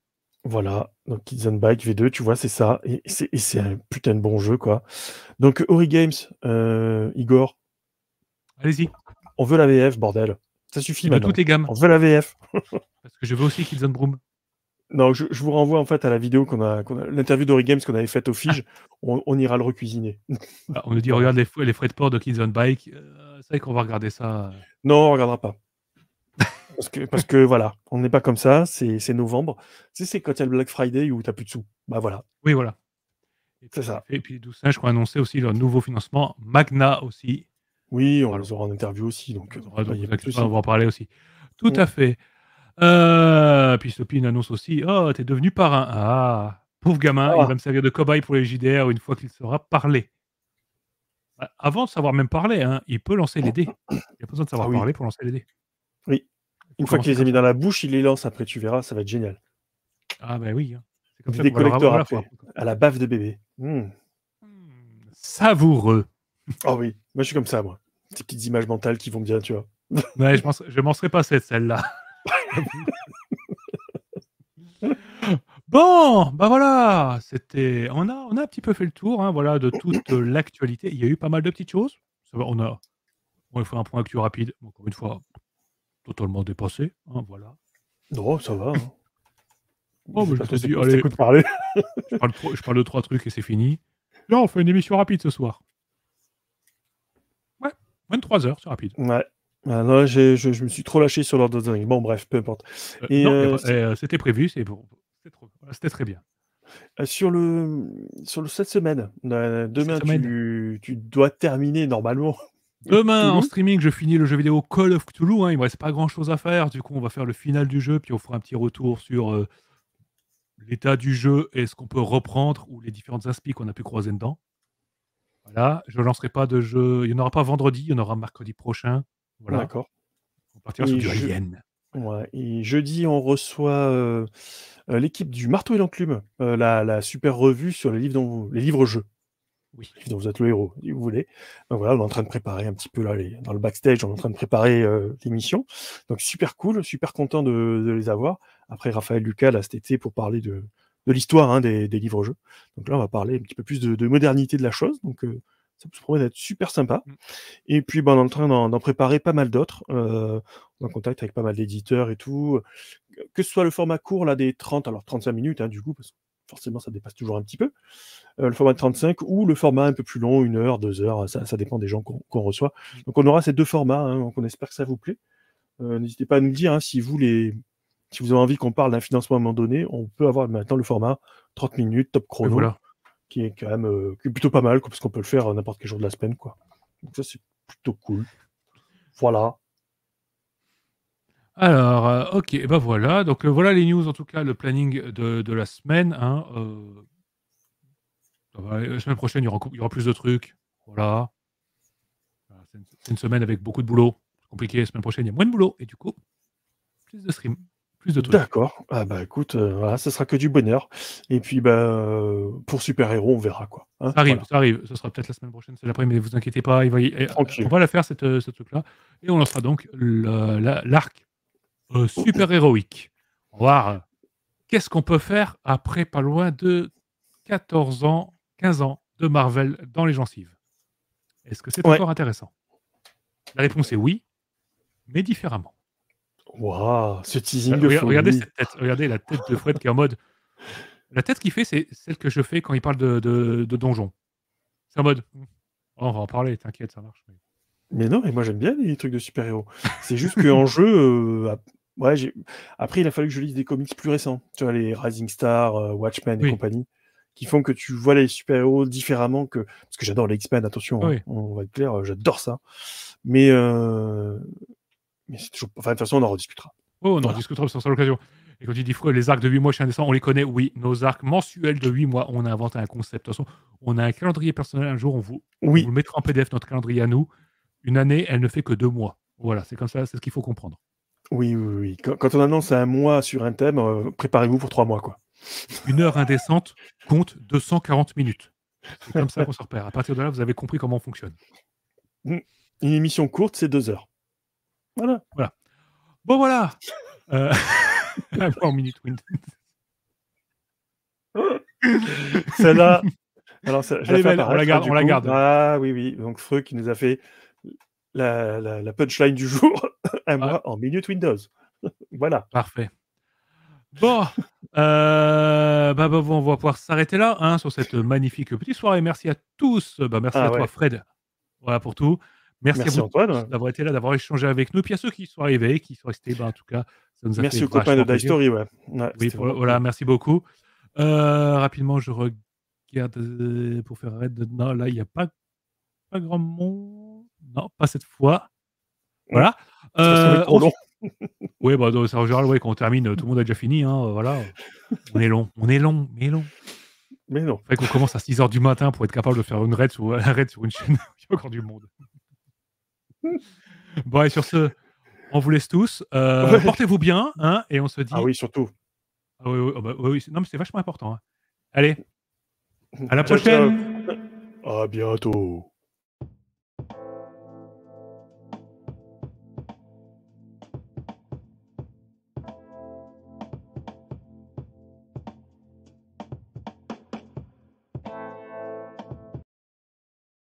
Voilà, donc Kids on Bike V2, tu vois, c'est ça. Et c'est un putain de bon jeu, quoi. Donc, Ori Games, Igor. Allez-y. On veut la VF, bordel. Ça suffit Et de maintenant. toutes les gammes. On veut la VF. Parce que je veux aussi Kids on Broom. Non, je vous renvoie en fait à la vidéo l'interview d'Ori Games qu'on avait faite au Fige. On ira le recuisiner. Ah, on nous dit, Voilà. regarde les frais de port de Kids on Bike. C'est vrai qu'on va regarder ça. Non, on regardera pas. Parce que voilà, on n'est pas comme ça, c'est novembre. Tu sais, c'est quand il y a le Black Friday où t'as plus de sous. Bah voilà, Oui, voilà. Et c'est puis, en ça. effet, et puis 12 singes qui ont annoncé aussi leur nouveau financement. Magna aussi. Oui, on Voilà. les aura en interview aussi, donc Donc, il n'y a vous pas de inquiétez souci. pas, on va en parler aussi. Tout Mm. à fait. Puis Sophie annonce aussi, oh, t'es devenu parrain. Ah, pauvre gamin, il Ah, va me servir de cobaye pour les JDR une fois qu'il saura parler. Bah, avant de savoir même parler, hein, il peut lancer les dés. Il n'y a pas besoin de ah savoir oui, parler pour lancer les dés. oui. Il faut Une fois qu'il commencer les a comme mis ça. dans la bouche, il les lance après, tu verras, ça va être génial. Ah ben oui, hein. C'est comme Des ça qu'on va leur décollecteurs voilà, faut après, à la baffe de bébé. Savoureux. Ah oui, moi je suis comme ça, moi. Ces petites images mentales qui vont bien, tu vois. Ouais, je m'en serais passé de celle-là. Bon, bah voilà, on a un petit peu fait le tour, hein, voilà, de toute l'actualité. Il y a eu pas mal de petites choses. Ça va, on a fait un point actu rapide. Encore une fois, totalement dépassé, hein, voilà. Non, ça va. Hein. Oh, Je mais vais je pas me te suis dit, laisser allez, de parler. je parle de 3 trucs et c'est fini. Là, on fait une émission rapide ce soir. Ouais, 23 heures, c'est rapide. Ouais. Ah non, je me suis trop lâché sur l'ordre de dingue. Bon, bref, peu importe. Et Non, y a pas, c'était prévu, c'était très bien. sur cette semaine, Cette demain, semaine, tu dois terminer normalement demain, en Cthulhu. streaming, je finis le jeu vidéo Call of Cthulhu. Hein, il me reste pas grand chose à faire. Du coup, on va faire le final du jeu, puis on fera un petit retour sur l'état du jeu et ce qu'on peut reprendre ou les différentes inspi qu'on a pu croiser dedans. Voilà. Je lancerai pas de jeu. Il n'y en aura pas vendredi, il y en aura mercredi prochain. Voilà. D'accord. On partira sur Et, du Alien. ouais. Et jeudi, on reçoit l'équipe du Marteau et l'Enclume, la super revue sur les livres-jeux. Oui. Dont vous êtes le héros, si vous voulez. Donc voilà, on est en train de préparer un petit peu là, dans le backstage, on est en train de préparer l'émission. Donc super cool, super content de les avoir. Après Raphaël Lucas, là, cet été, pour parler de l'histoire des livres-jeux. Donc là, on va parler un petit peu plus de modernité de la chose. Donc ça se promet d'être super sympa. Et puis, on est en train d'en préparer pas mal d'autres. On est en contact avec pas mal d'éditeurs et tout. Que ce soit le format court, là, des 35 minutes, hein, du coup, parce que forcément, ça dépasse toujours un petit peu. Le format de 35 ou le format un peu plus long, 1 heure, 2 heures, ça dépend des gens qu'on reçoit. Donc on aura ces 2 formats, hein, donc on espère que ça vous plaît. N'hésitez pas à nous dire hein, si vous avez envie qu'on parle d'un financement à un moment donné, on peut avoir maintenant le format 30 minutes, top Et chrono, voilà. qui est quand même qui est plutôt pas mal, parce qu'on peut le faire n'importe quel jour de la semaine, quoi. Donc ça, c'est plutôt cool. Voilà. Alors, ok, ben voilà. Donc voilà les news, en tout cas, le planning de la semaine. Hein, la semaine prochaine, il y aura plus de trucs. Voilà. C'est une semaine avec beaucoup de boulot. C'est compliqué. La semaine prochaine, il y a moins de boulot. Et du coup, plus de stream, plus de trucs. D'accord. Ah écoute, voilà, ça sera que du bonheur. Et puis pour super-héros, on verra quoi. Hein, Ça arrive, voilà. ça arrive. Ce sera peut-être la semaine prochaine, c'est l'après, mais vous inquiétez pas. On Tranquille. va la faire, ce truc-là. Et on lancera donc l'arc super-héroïque. On va voir qu'est-ce qu'on peut faire après pas loin de 14 ans, 15 ans de Marvel dans les gencives. Est-ce que c'est Ouais. encore intéressant? La réponse est oui, mais différemment. Waouh, ce teasing de Regardez folie. cette tête. Regardez la tête de Fred qui est en mode. La tête qu'il fait, c'est celle que je fais quand il parle de donjon. C'est en mode. Oh, on va en parler, t'inquiète, ça marche. Mais non, mais moi j'aime bien les trucs de super-héros. C'est juste qu'en jeu, Ouais, après, il a fallu que je lise des comics plus récents. Tu vois, les Rising Star, Watchmen et Oui, compagnie, qui font que tu vois les super-héros différemment que. Parce que j'adore les X-Men, attention, hein, oui. on va être clair, j'adore ça. Mais c'est toujours. Enfin, de toute façon, on en rediscutera. Oh, on en Voilà. discutera sans l'occasion. Et quand tu dis les arcs de 8 mois chez Indécent, on les connaît, oui. Nos arcs mensuels de 8 mois, on a inventé un concept. De toute façon, on a un calendrier personnel. Un jour, on vous Oui, le mettra en PDF, notre calendrier à nous. Une année, elle ne fait que 2 mois. Voilà, c'est comme ça, c'est ce qu'il faut comprendre. oui, oui, oui. Quand on annonce un mois sur un thème, préparez-vous pour 3 mois, quoi. Une heure indécente compte 240 minutes. C'est comme ça qu'on se repère. À partir de là, vous avez compris comment on fonctionne. Une émission courte, c'est 2 heures. Voilà. Voilà. Bon, voilà. Un mois en minute wind. Celle-là, alors je Elle la est fais belle, on la apparaître, hein, garde, du on la coup. garde. Ah oui, oui. Donc Freux qui nous a fait la punchline du jour, un Ah, mois en minute Windows. Voilà. parfait. Bon, on va pouvoir s'arrêter là, hein, sur cette magnifique petite soirée. Merci à tous. Merci Ah à toi, ouais. Fred, voilà pour tout. Merci à Merci vous tous Antoine. d'avoir été là, d'avoir échangé avec nous. Puis à ceux qui sont arrivés, qui sont restés, en tout cas, ça nous a fait Merci aux copains de vachement Die plaisir. Story, ouais. Ouais, Oui, c'était vraiment voilà, cool. merci beaucoup. Rapidement, je regarde pour faire raid. Non, là, il n'y a pas grand monde. Non, pas cette fois. Voilà. C'est parce qu'on est trop long. Oui, c'est en général, ouais, quand on termine, tout le monde a déjà fini, hein, voilà. On est long, mais long. Mais non. Faudrait qu'on commence à 6h du matin pour être capable de faire un raid sur une chaîne où il y a encore du monde. Bon, et sur ce, on vous laisse tous. Ouais. Portez-vous bien, hein, et on se Ah dit. oui, surtout. Ah oui, oui, non, mais c'est vachement important, hein. Allez, à la Ciao, ciao. prochaine! À bientôt.